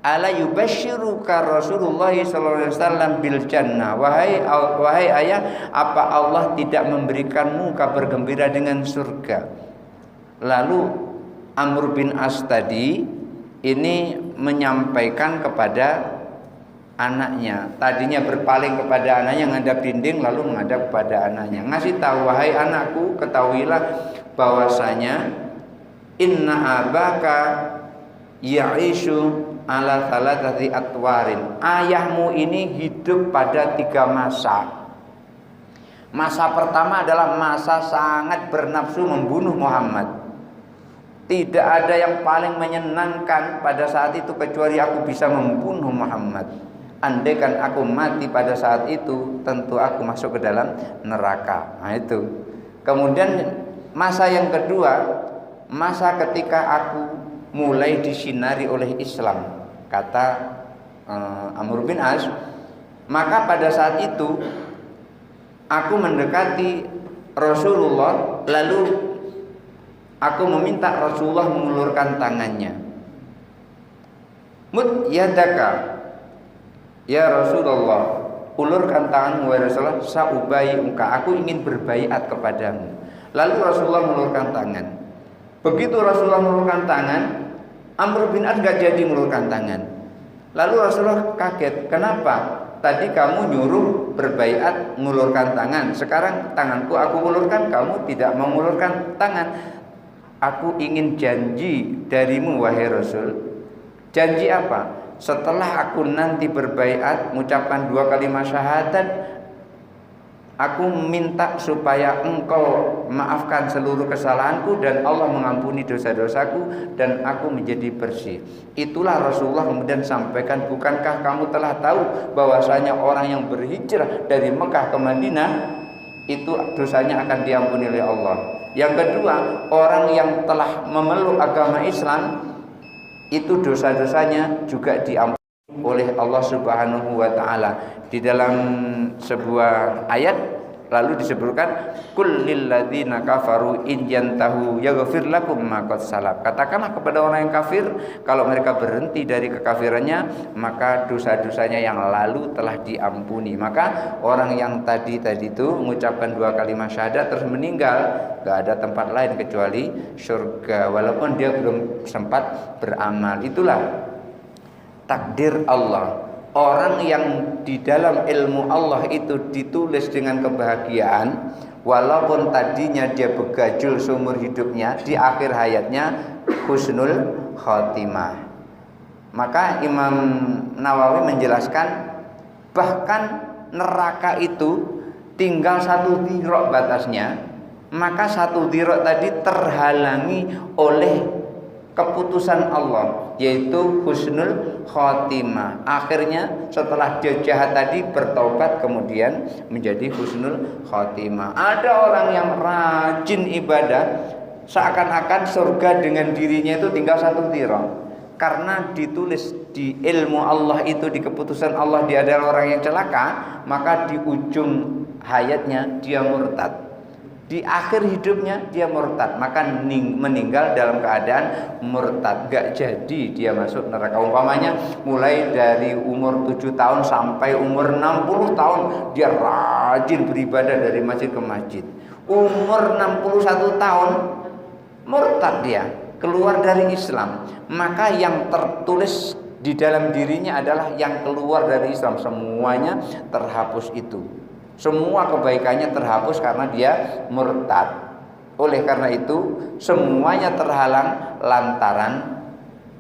ala yubashiruka Rasulullah sallallahu alaihi wasallam bil jannah. Wahai ayah, apa Allah tidak memberikanmu kabar gembira dengan surga? Lalu Amr bin As tadi ini menyampaikan kepada anaknya. Tadinya berpaling kepada anaknya, menghadap dinding, lalu menghadap kepada anaknya. Ngasih tahu, wahai anakku, ketahuilah bahwasanya inna abaka ya'ishu ala thalathati atwarin. Ayahmu ini hidup pada 3 masa. Masa pertama adalah masa sangat bernafsu membunuh Muhammad. Tidak ada yang paling menyenangkan pada saat itu kecuali aku bisa membunuh Muhammad. Andaikan aku mati pada saat itu, tentu aku masuk ke dalam neraka. Nah itu. Kemudian masa yang kedua, masa ketika aku mulai disinari oleh Islam, kata Amr bin As. Maka pada saat itu aku mendekati Rasulullah, lalu aku meminta Rasulullah mengulurkan tangannya. Mud yadaka, ya Rasulullah, ulurkan tanganmu wahai Rasulullah, saubayyuka, aku ingin berbaiat kepadamu. Lalu Rasulullah mengulurkan tangan. Begitu Rasulullah mengulurkan tangan, Amr bin As gak jadi mengulurkan tangan. Lalu Rasulullah kaget, kenapa? Tadi kamu nyuruh berbaiat mengulurkan tangan, sekarang tanganku aku ulurkan, kamu tidak mengulurkan tangan. Aku ingin janji darimu wahai Rasul. Janji apa? Setelah aku nanti berbaiat mengucapkan 2 kalimat syahadat, aku minta supaya engkau maafkan seluruh kesalahanku dan Allah mengampuni dosa-dosaku dan aku menjadi bersih. Itulah Rasulullah kemudian sampaikan, bukankah kamu telah tahu bahwasanya orang yang berhijrah dari Mekah ke Madinah itu dosanya akan diampuni oleh Allah. Yang kedua, orang yang telah memeluk agama Islam itu dosa-dosanya juga diampuni oleh Allah Subhanahu wa taala. Di dalam sebuah ayat Lalu disebutkan kul lil ladzina kafaru in yantahu yaghfir lakum ma qad salaf. Katakanlah kepada orang yang kafir, kalau mereka berhenti dari kekafirannya, maka dosa-dosanya yang lalu telah diampuni. Maka orang yang tadi itu mengucapkan 2 kalimat syahadat terus meninggal, gak ada tempat lain kecuali surga walaupun dia belum sempat beramal. Itulah takdir Allah. Orang yang di dalam ilmu Allah itu ditulis dengan kebahagiaan, walaupun tadinya dia begajul seumur hidupnya, di akhir hayatnya husnul khotimah. Maka Imam Nawawi menjelaskan, bahkan neraka itu tinggal 1 dirok batasnya, maka 1 dirok tadi terhalangi oleh keputusan Allah, yaitu husnul khotimah. Akhirnya setelah dia jahat tadi bertaubat, kemudian menjadi husnul khotimah. Ada orang yang rajin ibadah, seakan-akan surga dengan dirinya itu tinggal 1 dirok. Karena ditulis di ilmu Allah itu, di keputusan Allah, dia adalah orang yang celaka, maka di ujung hayatnya dia murtad. Di akhir hidupnya dia murtad, maka meninggal dalam keadaan murtad, gak jadi dia masuk neraka. Umpamanya mulai dari umur 7 tahun sampai umur 60 tahun dia rajin beribadah dari masjid ke masjid. Umur 61 tahun murtad, dia keluar dari Islam. Maka yang tertulis di dalam dirinya adalah yang keluar dari Islam, semuanya terhapus itu. Semua kebaikannya terhapus karena dia murtad. Oleh karena itu semuanya terhalang lantaran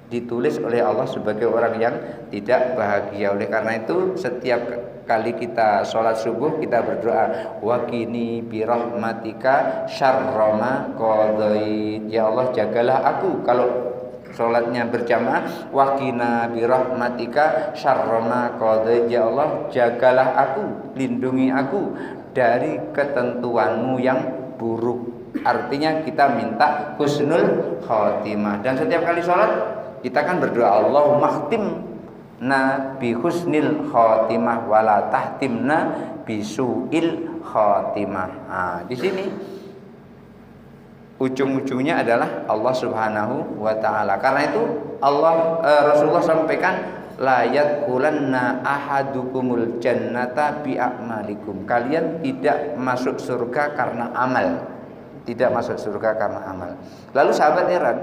ditulis oleh Allah sebagai orang yang tidak bahagia. Oleh karena itu setiap kali kita sholat subuh kita berdoa, waqini birahmatika syarra ma qadait. Ya Allah, jagalah aku. Kalau sholatnya berjamaah, waqina birahmatika syarra ma qadait. Ya Allah, jagalah aku, lindungi aku dari ketentuanmu yang buruk. Artinya kita minta husnul khotimah. Dan setiap kali sholat kita kan berdoa, Allahumma khtimna bi husnil khotimah wala tahtimna bi su'il khotimah. Nah, di sini ujung-ujungnya adalah Allah Subhanahu wa taala. Karena itu Rasulullah sampaikan, la yadkhulanna ahadukumul jannata bi a'malikum. Kalian tidak masuk surga karena amal. Tidak masuk surga karena amal. Lalu sahabat heran,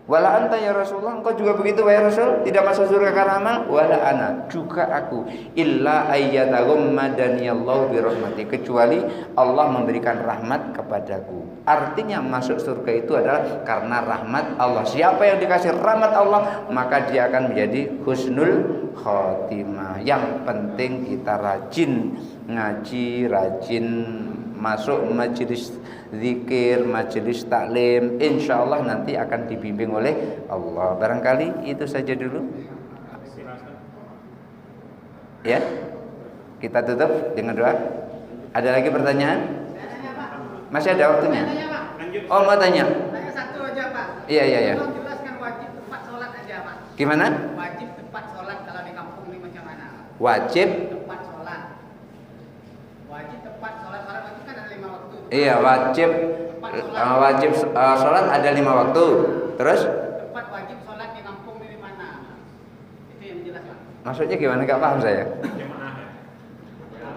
wala anta ya Rasulullah, engkau juga begitu wahai Rasul, tidak masuk surga karena amal? Wala ana, juga aku, illa ayyataghammadani Allah bi rahmati, kecuali Allah memberikan rahmat kepadaku. Artinya masuk surga itu adalah karena rahmat Allah. Siapa yang dikasih rahmat Allah, maka dia akan menjadi husnul khotimah. Yang penting kita rajin ngaji, rajin masuk majelis zikir, majelis taklim, insya Allah nanti akan dibimbing oleh Allah. Barangkali itu saja dulu. Ya, kita tutup dengan doa. Ada lagi pertanyaan? Masih ada waktunya? Oh, mau tanya? Tanya satu aja, Pak. Iya. Tolong jelaskan wajib tempat sholat aja, Pak. Gimana? Wajib tempat sholat kalau di kampung ini macam mana? Wajib Tempat sholat. Wajib tempat sholat. Sholat wajib kan ada 5 waktu. Iya, wajib sholat ada 5 waktu. Terus? Tempat wajib sholat di kampung ini mana? Itu yang jelas, Pak. Maksudnya gimana? Gak paham saya.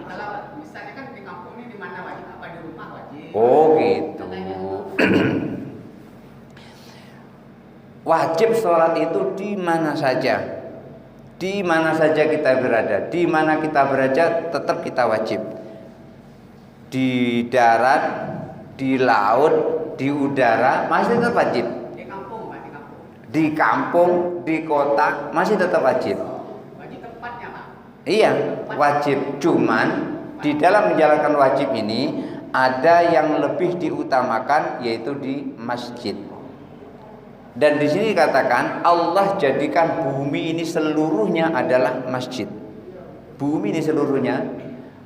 Kalau misalnya kan di kampung ini di mana wajib? Apa di rumah wajib? Oh gitu. Wajib sholat itu di mana saja. Di mana saja kita berada, di mana kita berada tetap kita wajib. Di darat, di laut, di udara masih tetap wajib. Di kampung, Pak, di kampung. Di kampung, di kota masih tetap wajib. Wajib tempatnya, Pak. Iya, wajib. Cuman di dalam menjalankan wajib ini ada yang lebih diutamakan, yaitu di masjid. Dan di sini dikatakan Allah jadikan bumi ini seluruhnya adalah masjid. Bumi ini seluruhnya,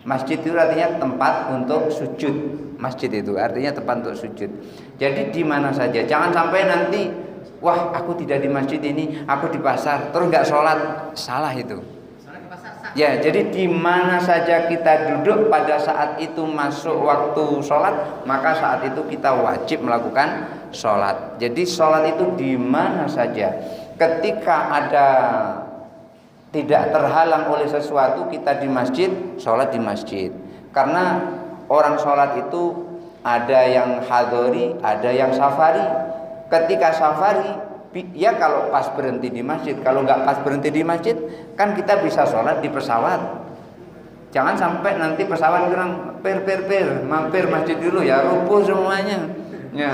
masjid itu artinya tempat untuk sujud. Masjid itu artinya tempat untuk sujud. Jadi di mana saja, jangan sampai nanti, wah aku tidak di masjid ini, aku di pasar, terus nggak sholat, salah itu. Sholat di pasar sah. Ya, jadi di mana saja kita duduk pada saat itu masuk waktu sholat, maka saat itu kita wajib melakukan sholat. Jadi sholat itu di mana saja. Ketika ada tidak terhalang oleh sesuatu, kita di masjid, sholat di masjid. Karena orang sholat itu ada yang hadori, ada yang safari. Ketika safari, ya kalau pas berhenti di masjid. Kalau nggak pas berhenti di masjid, kan kita bisa sholat di pesawat. Jangan sampai nanti pesawat bilang mampir masjid dulu ya, rubuh semuanya. Ya.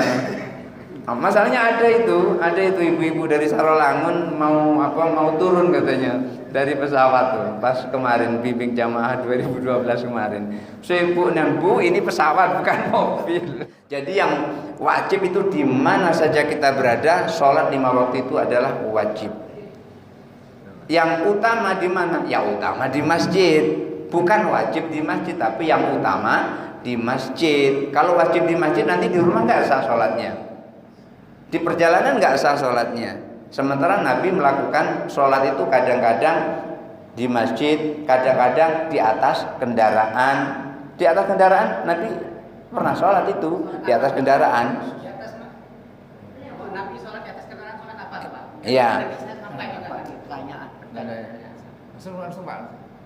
Nah, masalahnya ada itu ibu-ibu dari Sarolangun mau turun katanya dari pesawat tuh pas kemarin bimbing jamaah 2012 kemarin. Ibu dan Bu, ini pesawat bukan mobil. Jadi yang wajib itu di mana saja kita berada, sholat 5 waktu itu adalah wajib. Yang utama di mana? Ya utama di masjid. Bukan wajib di masjid, tapi yang utama di masjid. Kalau wajib di masjid nanti di rumah nggak sah sholatnya. Di perjalanan nggak sah sholatnya. Sementara Nabi melakukan sholat itu kadang-kadang di masjid, kadang-kadang di atas kendaraan. Di atas kendaraan Nabi pernah sholat itu di atas kendaraan. Di atas Nabi sholat di atas kendaraan, sholat apa Pak? Iya.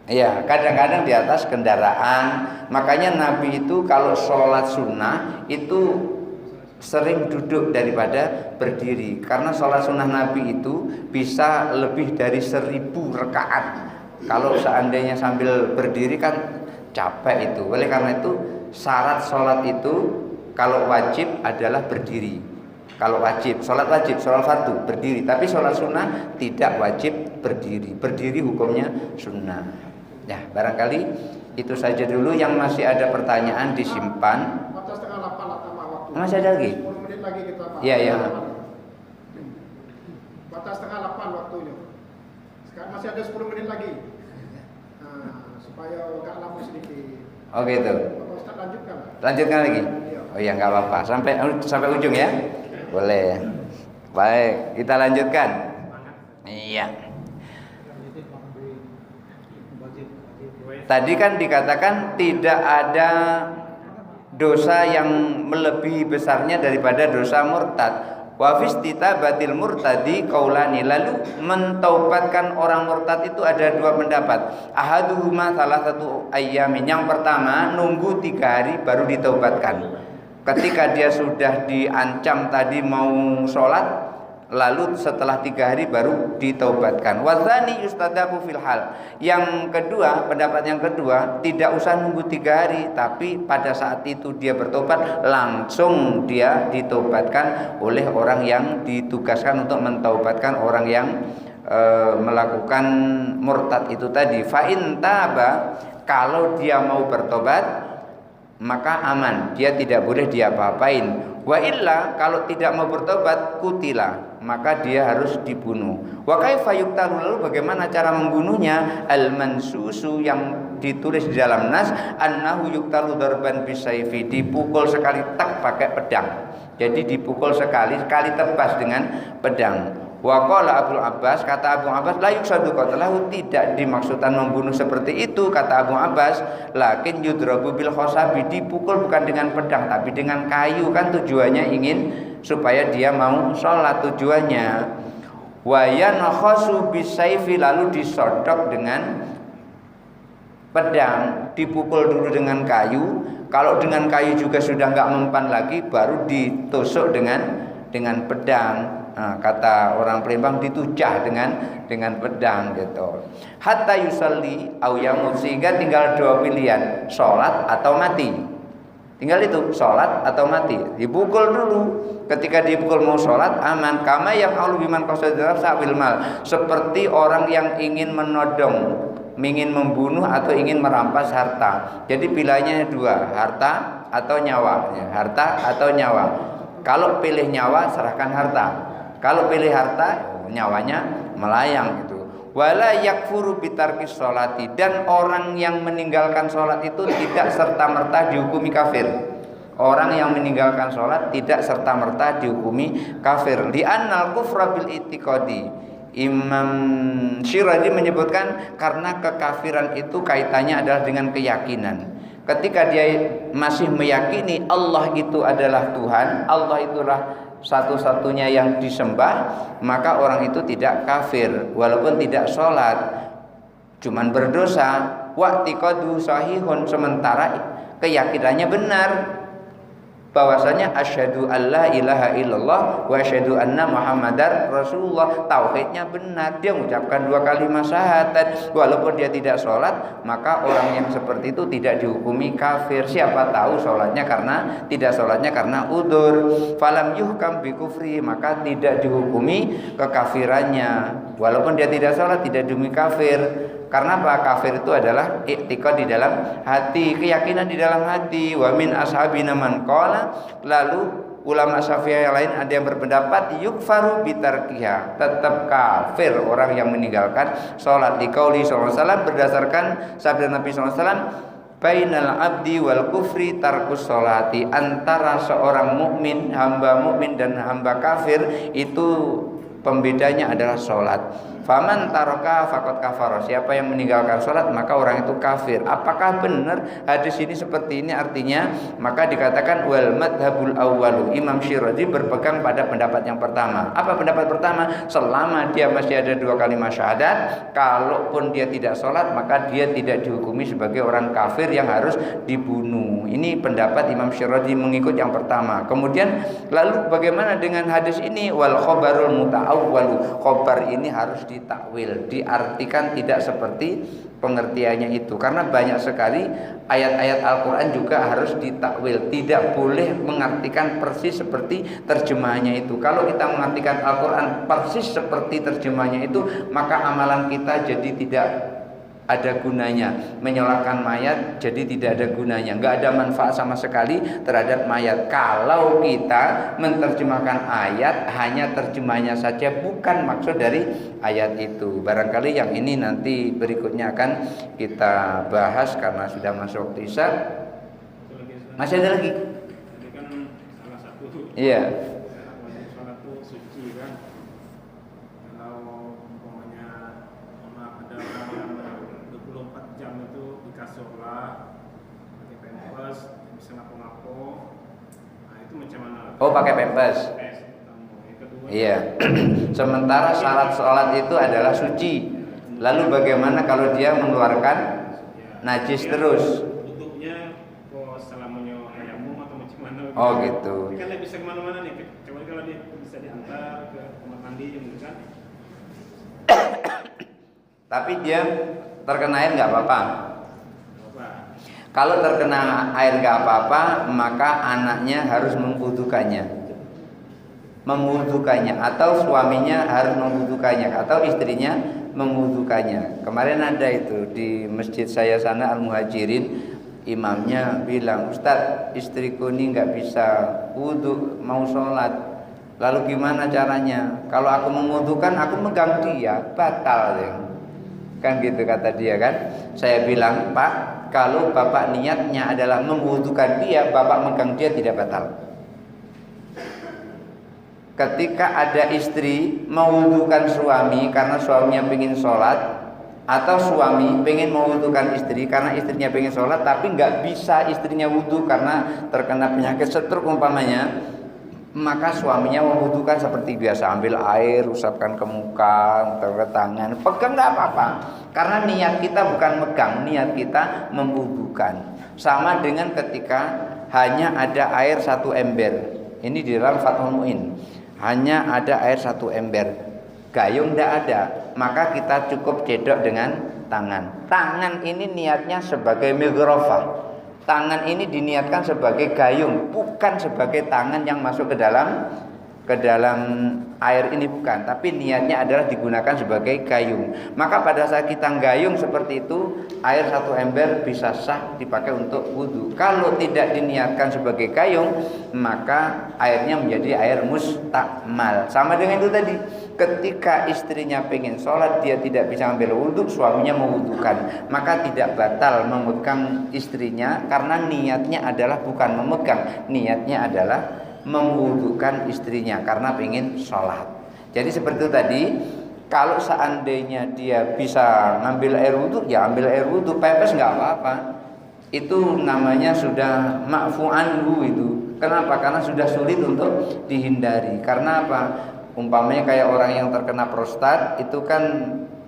Iya, kadang-kadang di atas kendaraan. Makanya Nabi itu kalau sholat sunnah itu sering duduk daripada berdiri. Karena sholat sunnah Nabi itu bisa lebih dari 1000 rakaat. Kalau seandainya sambil berdiri kan capek itu. Oleh karena itu syarat sholat itu kalau wajib adalah berdiri. Kalau wajib, sholat fardu berdiri. Tapi sholat sunnah tidak wajib berdiri. Berdiri hukumnya sunnah. Ya, barangkali itu saja dulu. Yang masih ada pertanyaan disimpan. Masih ada lagi? 10 menit lagi kita Pak. Iya, iya. Batas setengah 8 waktunya. Sekarang masih ada 10 menit lagi. Nah, supaya agak lama sedikit. Oh gitu. Bapak Ustaz lanjutkan. Lanjutkan lagi? Oh iya, nggak apa-apa. Sampai ujung ya? Boleh. Baik, kita lanjutkan. Iya. Tadi kan dikatakan tidak ada dosa yang melebihi besarnya daripada dosa murtad. Wa fistitabatil murtadi qaulani, lalu mentaubatkan orang murtad itu ada 2 pendapat. Ahaduhuma salah satu ayyamin. Yang pertama nunggu 3 hari baru ditaubatkan. Ketika dia sudah diancam tadi mau sholat, lalu setelah 3 hari baru ditaubatkan. Wazani yustadabu fil hal. Yang kedua, pendapat yang kedua, tidak usah nunggu 3 hari, tapi pada saat itu dia bertobat, langsung dia ditaubatkan oleh orang yang ditugaskan untuk mentaubatkan orang yang melakukan murtad itu tadi. Fa in taba, kalau dia mau bertobat maka aman, dia tidak boleh diapa-apain. Wa illa, kalau tidak mau bertobat, kutila, maka dia harus dibunuh. Wa kaifa yuqtalu, lalu bagaimana cara membunuhnya? Al mansusu, yang ditulis di dalam nas, annahu yuqtalu darban bisayfi, dipukul sekali tak pakai pedang. Jadi dipukul sekali tebas dengan pedang. Wa qala Abu Abbas, kata Abu Abbas, la yuksadu qatlahu, tidak dimaksudkan membunuh seperti itu, kata Abu Abbas, lakin yudrabu bil khosabi, dipukul bukan dengan pedang tapi dengan kayu. Kan tujuannya ingin supaya dia mau sholat tujuannya. Wa yanakhasu bisayfi, lalu disodok dengan pedang, dipukul dulu dengan kayu. Kalau dengan kayu juga sudah enggak mempan lagi, baru ditusuk dengan pedang. Nah, kata orang Palembang ditujah dengan pedang gitu. Hatta yusalli au yamut, sehingga tinggal 2 pilihan, sholat atau mati. Tinggal itu, sholat atau mati. Dipukul dulu. Ketika dipukul mau sholat aman. Kama yang aulu biman qasadara sa'wil mal, seperti orang yang ingin menodong, ingin membunuh atau ingin merampas harta. Jadi pilihannya 2, harta atau nyawa. Harta atau nyawa. Kalau pilih nyawa, serahkan harta. Kalau pilih harta, nyawanya melayang gitu. Wala yakfuru bitarkis sholati, dan orang yang meninggalkan sholat itu tidak serta-merta dihukumi kafir. Orang yang meninggalkan sholat tidak serta-merta dihukumi kafir. Li'annal kufra bil i'tiqadi, Imam Syirazi menyebutkan karena kekafiran itu kaitannya adalah dengan keyakinan. Ketika dia masih meyakini Allah itu adalah Tuhan, Allah itulah satu-satunya yang disembah, maka orang itu tidak kafir walaupun tidak sholat, cuman berdosa. Wa'tiqadu sahihun, sementara keyakinannya benar bahwasanya asyhadu alla ilaha illallah wa asyhadu anna muhammadar rasulullah, tauhidnya benar, dia mengucapkan 2 kalimat syahadat walaupun dia tidak sholat, maka orang yang seperti itu tidak dihukumi kafir. Siapa tahu sholatnya karena tidak sholatnya karena udzur, falam yuhkam bi kufri, maka tidak dihukumi kekafirannya walaupun dia tidak sholat, tidak dihukumi kafir. Karena apa? Kafir itu adalah i'tiqad di dalam hati, keyakinan di dalam hati. Wa min ashabina man qala, lalu ulama Syafi'i yang lain ada yang berpendapat yukfaru bitarkiha, tetap kafir orang yang meninggalkan salat. Di qauli sallallahu alaihi wasallam, berdasarkan sabda Nabi sallallahu alaihi wasallam, bainal abdi wal kufri tarkus sholati, antara seorang mukmin, hamba mukmin dan hamba kafir itu pembedanya adalah sholat. Faman taraka faqad kafara, siapa yang meninggalkan sholat maka orang itu kafir. Apakah benar hadis ini seperti ini? Artinya maka dikatakan wal madhabul awwalu, Imam Syirazi berpegang pada pendapat yang pertama. Apa pendapat pertama? Selama dia masih ada 2 kalimat syahadat, kalaupun dia tidak sholat maka dia tidak dihukumi sebagai orang kafir yang harus dibunuh. Ini pendapat Imam Syirazi mengikut yang pertama. Kemudian lalu bagaimana dengan hadis ini? Wal khobarul muta'awwalu, khobar ini harus ditakwil, diartikan tidak seperti pengertiannya itu, karena banyak sekali ayat-ayat Al-Quran juga harus ditakwil, tidak boleh mengartikan persis seperti terjemahannya itu. Kalau kita mengartikan Al-Quran persis seperti terjemahannya itu, maka amalan kita jadi tidak ada gunanya. Menyolatkan mayat jadi tidak ada gunanya, nggak ada manfaat sama sekali terhadap mayat. Kalau kita menerjemahkan ayat hanya terjemahnya saja, bukan maksud dari ayat itu. Barangkali yang ini nanti berikutnya akan kita bahas karena sudah masuk waktu isya. Masih ada lagi? Ini kan salah satu. Iya. Sholat itu suci kan. Kalau umpamanya ada orang yang 24 jam itu di kasur lah, pakai pampers, bisa ngapo-ngapo. Nah itu macam mana? Oh, pakai pampers. Iya. Sementara syarat sholat itu adalah suci. Lalu bagaimana kalau dia mengeluarkan najis terus? Bentuknya kok selamanya ayammu atau macam mana? Oh gitu. Ini kan dia bisa kemana-mana nih. Coba kalau dia bisa diantar ke kamar mandi gitu kan? Tapi dia terkena air nggak apa-apa. Kalau terkena air nggak apa-apa, maka anaknya harus memwudukannya, atau suaminya harus memwudukannya, atau istrinya memwudukannya. Kemarin ada itu di masjid saya sana Al-Muhajirin, imamnya bilang, Ustadz, istriku ini nggak bisa wudhu mau sholat. Lalu gimana caranya? Kalau aku memwudukan, aku megang dia, batal ya. Kan gitu kata dia kan. Saya bilang, Pak, kalau bapak niatnya adalah memwudukan dia, bapak megang dia tidak batal. Ketika ada istri mewudukan suami karena suaminya pengen sholat, atau suami pengen mewudukan istri karena istrinya pengen sholat, tapi nggak bisa istrinya wudhu karena terkena penyakit stroke umpamanya, maka suaminya membutuhkan seperti biasa, ambil air, usapkan ke muka, ke tangan, pegang nggak apa-apa, karena niat kita bukan megang, niat kita membutuhkan. Sama dengan ketika hanya ada air 1 ember, ini di dalam Fathul Mu'in, hanya ada air 1 ember, gayung tidak ada, maka kita cukup cedok dengan tangan. Tangan ini niatnya sebagai migrofah. Tangan ini diniatkan sebagai gayung, bukan sebagai tangan yang masuk ke dalam air ini, bukan, tapi niatnya adalah digunakan sebagai gayung. Maka pada saat kita gayung seperti itu, air 1 ember bisa sah dipakai untuk wudhu. Kalau tidak diniatkan sebagai gayung, maka airnya menjadi air mustakmal. Sama dengan itu tadi, ketika istrinya pengen sholat, dia tidak bisa ambil wudhu, suaminya mewudhukan, maka tidak batal memegang istrinya, karena niatnya adalah bukan memegang, niatnya adalah memwudukan istrinya karena ingin sholat. Jadi seperti itu tadi, Kalau seandainya dia bisa ngambil air wudhu, ya ambil air wudhu, pepes nggak apa-apa. Itu namanya sudah ma'fu anhu itu. Kenapa? Karena sudah sulit untuk dihindari. Karena apa? Umpamanya kayak orang yang terkena prostat, itu kan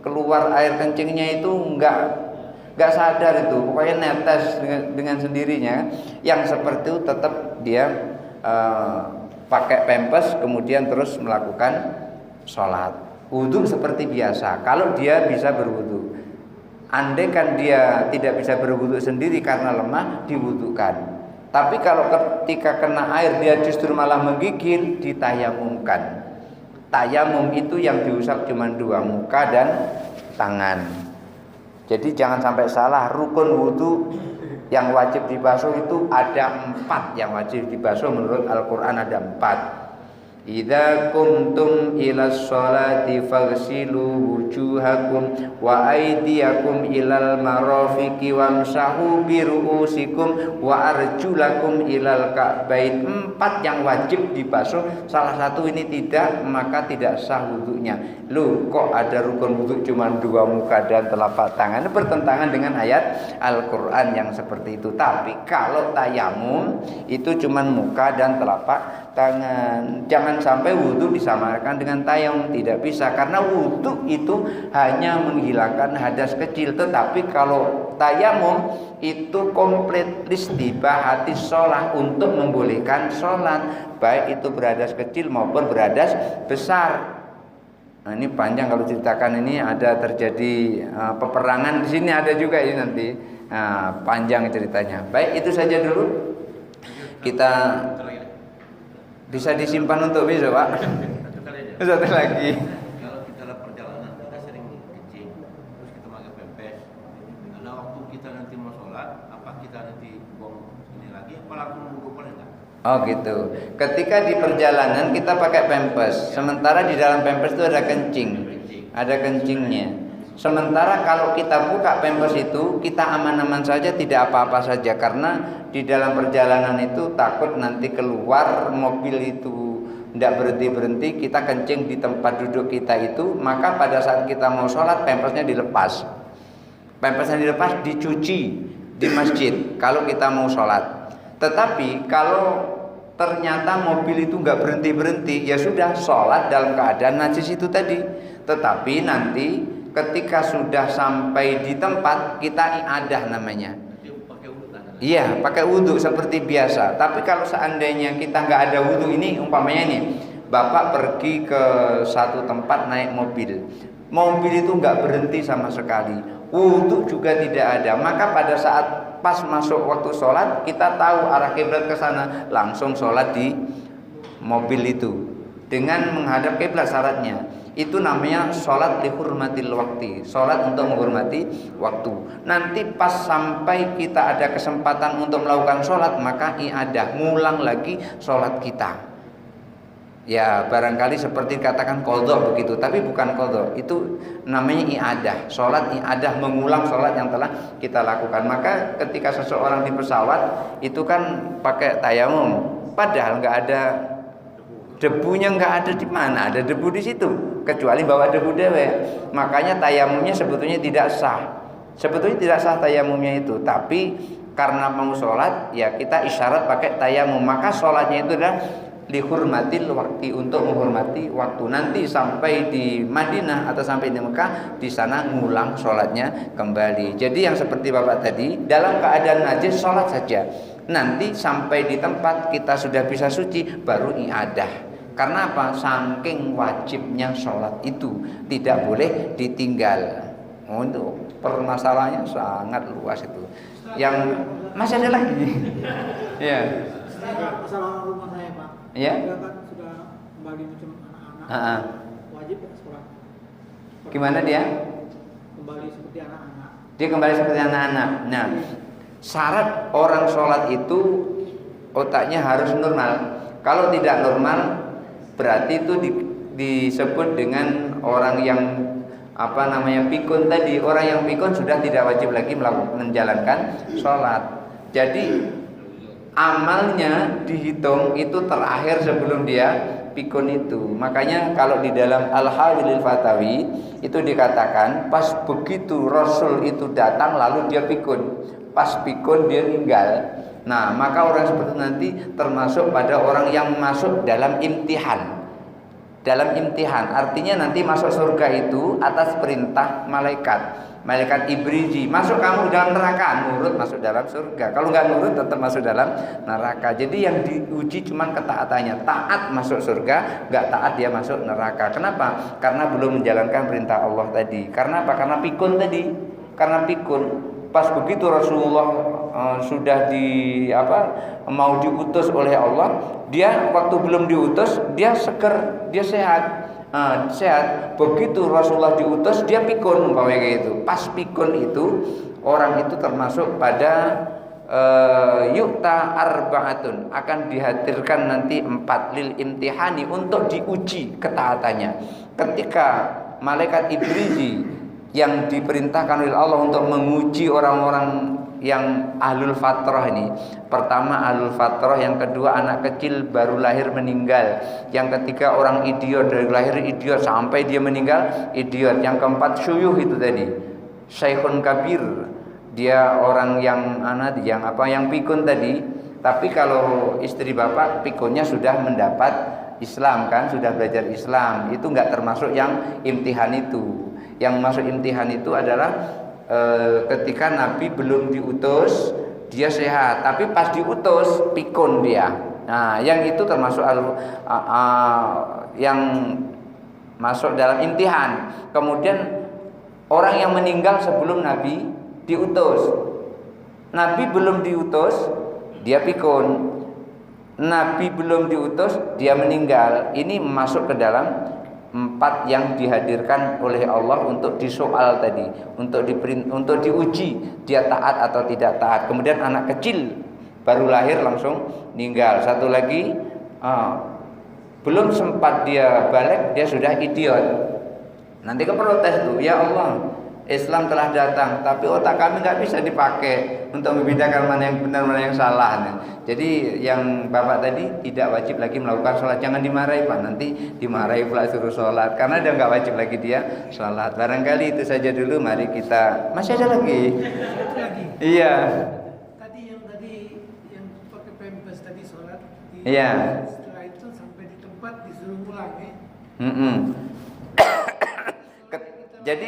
keluar air kencingnya itu nggak sadar itu, pokoknya netes dengan sendirinya. Yang seperti itu tetap dia pakai pempes, kemudian terus melakukan sholat. Wudhu seperti biasa, kalau dia bisa berwudhu. Andai kan dia tidak bisa berwudhu sendiri karena lemah, diwudhukan. Tapi kalau ketika kena air dia justru malah menggigil, ditayamumkan. Tayamum itu yang diusap cuma 2, muka dan tangan. Jadi jangan sampai salah, rukun wudhu yang wajib dibasuh itu ada 4 yang wajib dibasuh menurut Al-Quran, ada 4. Idza kuntum ila sholati faghsilu wujuhakum wa aydiyakum ilal marafiqi wamsahu bi ru'usikum wa arjulakum ilal ka'bain. 4 yang wajib dibasuh, salah satu ini tidak, maka tidak sah wudunya. Loh, kok ada rukun wudu cuma 2, muka dan telapak tangan? Ini bertentangan dengan ayat Al-Quran yang seperti itu. Tapi kalau tayamum itu cuma muka dan telapak tangan. Jangan sampai wudu disamakan dengan tayamum, tidak bisa, karena wudu itu hanya menghilangkan hadas kecil. Tetapi kalau tayamum itu komplit istibahati sholat, untuk membolehkan sholat, baik itu berhadas kecil maupun berhadas besar. Nah, ini panjang kalau ceritakan, ini ada terjadi peperangan di sini, ada juga ini nanti. Nah, panjang ceritanya. Baik, itu saja dulu. Kita bisa disimpan untuk besok, Pak. Satu lagi. Kalau kita dalam perjalanan kita sering kencing, terus kita pakai pempes. Karena waktu kita nanti mau sholat, apa kita nanti buang ini lagi, apa langsung wudhu, boleh nggak? Oh gitu. Ketika di perjalanan kita pakai pempes, sementara di dalam pempes itu ada kencing, ada kencingnya. Sementara kalau kita buka pempes itu, kita aman-aman saja, tidak apa-apa saja, karena di dalam perjalanan itu takut nanti keluar mobil itu tidak berhenti-berhenti, kita kencing di tempat duduk kita itu, maka pada saat kita mau sholat pempesnya dilepas. Pempesnya dilepas, dicuci di masjid kalau kita mau sholat. Tetapi kalau ternyata mobil itu nggak berhenti-berhenti, ya sudah, sholat dalam keadaan najis itu tadi. Tetapi nanti ketika sudah sampai di tempat, kita i'adah namanya. Iya, pakai wudhu seperti biasa. Tapi kalau seandainya kita nggak ada wudhu, ini umpamanya nih, Bapak pergi ke satu tempat naik mobil, mobil itu nggak berhenti sama sekali, wudhu juga tidak ada, maka pada saat pas masuk waktu sholat, kita tahu arah kiblat ke sana, langsung sholat di mobil itu dengan menghadap kiblat. Syaratnya itu namanya sholat lihurmatil waktu, sholat untuk menghormati waktu. Nanti pas sampai kita ada kesempatan untuk melakukan sholat, maka i'adah, ngulang lagi sholat kita. Ya barangkali seperti katakan qadha begitu, tapi bukan qadha, itu namanya i'adah, sholat i'adah, mengulang sholat yang telah kita lakukan. Maka ketika seseorang di pesawat itu kan pakai tayamum, padahal nggak ada debunya, nggak ada, di mana ada debu di situ, kecuali bawa debu dewe. Makanya tayamumnya sebetulnya tidak sah, sebetulnya tidak sah tayamumnya itu. Tapi karena mau sholat, ya kita isyarat pakai tayamum, maka sholatnya itu adalah lihurmatil waktu, untuk menghormati waktu. Nanti sampai di Madinah atau sampai di Mekah, di sana ngulang sholatnya kembali. Jadi yang seperti Bapak tadi, dalam keadaan najis sholat saja. Nanti sampai di tempat kita sudah bisa suci, baru i'adah. Karena apa? Saking wajibnya sholat itu tidak boleh ditinggal. Untuk permasalahannya sangat luas itu. Yang masih ada lagi. Ya. Masalah rumah saya, Pak. Ya. Dia kan sudah kembali macam anak-anak. Wajib ya sekolah. Gimana dia? Kembali seperti anak-anak. Dia kembali seperti anak-anak. Nah, syarat orang sholat itu otaknya harus normal. Kalau tidak normal, berarti itu disebut dengan orang yang pikun tadi. Orang yang pikun sudah tidak wajib lagi menjalankan sholat. Jadi amalnya dihitung itu terakhir sebelum dia pikun itu. Makanya kalau di dalam Al-Hawilil Fatawi itu dikatakan pas begitu Rasul itu datang lalu dia pikun. Pas pikun dia meninggal. Nah, maka orang seperti itu nanti termasuk pada orang yang masuk dalam imtihan. Dalam imtihan artinya nanti masuk surga itu atas perintah malaikat Ibriji. Masuk kamu dalam neraka, nurut masuk dalam surga. Kalau nggak nurut tetap masuk dalam neraka. Jadi yang diuji cuma ketaatannya. Taat masuk surga, nggak taat dia masuk neraka. Kenapa? Karena belum menjalankan perintah Allah tadi. Karena apa? Karena pikun tadi. Karena pikun. Pas begitu Rasulullah sudah mau diutus oleh Allah, dia waktu belum diutus dia seger, dia sehat. Sehat. Begitu Rasulullah diutus dia pikun kayak gitu. Pas pikun itu orang itu termasuk pada yukta arba'atun, akan dihadirkan nanti 4 lil imtihani untuk diuji ketaatannya. Ketika malaikat Ibriji yang diperintahkan oleh Allah untuk menguji orang-orang yang ahlul fatrah ini. Pertama ahlul fatrah, yang kedua anak kecil baru lahir meninggal, yang ketiga orang idiot dari lahir idiot sampai dia meninggal idiot, yang keempat syuyuh itu tadi, syekhun kabir, dia orang yang yang pikun tadi. Tapi kalau istri bapak pikunnya sudah mendapat Islam kan, sudah belajar Islam, itu enggak termasuk yang imtihan itu. Yang masuk imtihan itu adalah ketika Nabi belum diutus dia sehat, tapi pas diutus pikun dia. Nah, yang itu termasuk yang masuk dalam imtihan. Kemudian orang yang meninggal sebelum Nabi diutus. Nabi belum diutus dia pikun. Nabi belum diutus dia meninggal. Ini masuk ke dalam 4 yang dihadirkan oleh Allah untuk disoal tadi, untuk diuji dia taat atau tidak taat. Kemudian anak kecil baru lahir langsung meninggal. Satu lagi belum sempat dia balik dia sudah idiot. Nanti ke protes tuh, ya Allah, Islam telah datang, tapi otak kami nggak bisa dipakai untuk membedakan mana yang benar mana yang salah. Jadi yang bapak tadi tidak wajib lagi melakukan sholat. Jangan dimarahi pak, nanti dimarahi pula suruh sholat karena dia nggak wajib lagi dia sholat. Barangkali itu saja dulu. Mari kita masih ada lagi. Iya. Tadi yang pakai pempes tadi sholat. Iya. Setelah itu sampai di tempat disuruh pulang ya. Jadi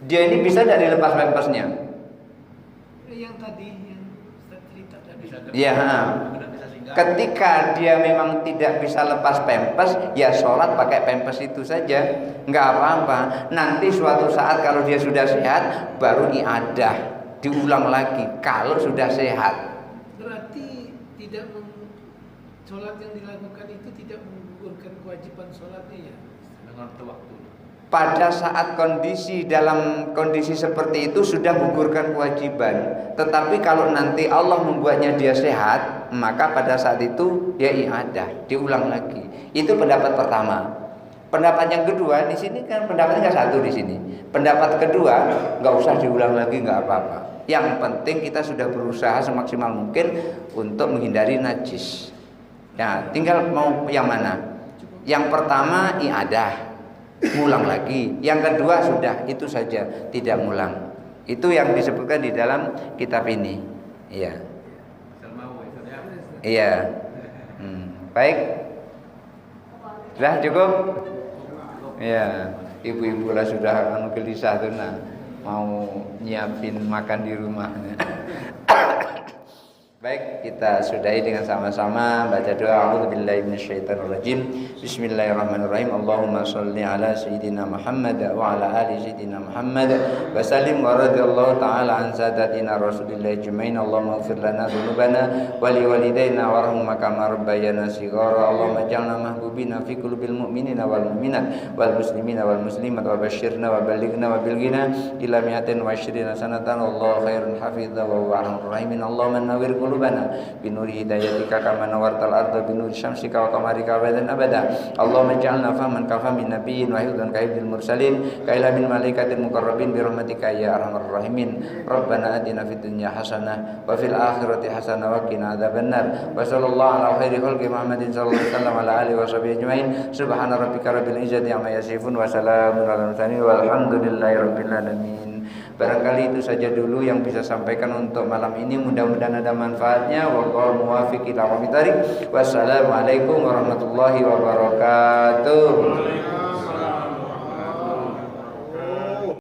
dia ini bisa tidak dilepas pempesnya? Yang tadi yang cerita tadi. Iya. Ketika dia memang tidak bisa lepas pempes, ya sholat pakai pempes itu saja, nggak apa-apa. Nanti suatu saat kalau dia sudah sehat, baru iadah diulang lagi. Kalau sudah sehat. Berarti sholat yang dilakukan itu tidak menggugurkan kewajiban sholatnya ya? Dengan waktu. Pada saat dalam kondisi seperti itu sudah menggugurkan kewajiban. Tetapi kalau nanti Allah membuatnya dia sehat, maka pada saat itu dia iadah, diulang lagi. Itu pendapat pertama. Pendapat yang kedua di sini kan pendapatnya satu di sini. Pendapat kedua nggak usah diulang lagi, nggak apa-apa. Yang penting kita sudah berusaha semaksimal mungkin untuk menghindari najis. Nah, tinggal mau yang mana? Yang pertama iadah, ngulang lagi. Yang kedua sudah itu saja, tidak ngulang. Itu yang disebutkan di dalam kitab ini. Iya. Iya. Baik. Sudah cukup? Iya. Ibu-ibu lah sudah gelisah tuh nah, mau nyiapin makan di rumahnya. Baik, kita sudahi dengan sama-sama baca doa. A'udzubillahi minasyaitonirrajim. Bismillahirrahmanirrahim. Allahumma shalli ala sayyidina Muhammad wa ala ali sayyidina Muhammad wa sallim wa radhiyallahu ta'ala an sadatina Rasulillah ajmain. Allahumma ighfir lana dzunubana wa li walidayna warhamhum kama rabbayana shighara. Allahumma ij'alna mahbubina fi qulubil mu'minina wal mu'minat wal muslimina wal muslimat wa basyirna wa ballighna wa bilghina ila mi'atin wa 20 sanatan. Allahu khairun hafidza wa huwa arhamur rahimin. Allahumma nawwir qulubana binuri hidayatika kama nawartal arda binuri syamsika wa qamarika abadan abada. Allahumma ij'alna fahman kafamin nabiyyin wa hifdzan kahifdzil mursalin ka ilmin malaikatil muqarrabin bi rahmatika ya arhamar rahimin. Rabbana atina fid dunya hasanah wa fil akhirati hasanah wa qina adzabannar. Wa sallallahu ala khairi khalqi Muhammadin sallallahu alaihi wasallam ala alihi wa sahbihi ajmain. Subhana rabbika rabbil izzati amma yasifun wa salamun alal mursalin walhamdulillahi rabbil alamin. Barangkali itu saja dulu yang bisa sampaikan untuk malam ini. Mudah-mudahan ada manfaatnya. Wallahu muwaffiq ila aqwamit thariq. Wassalamualaikum warahmatullahi wabarakatuh.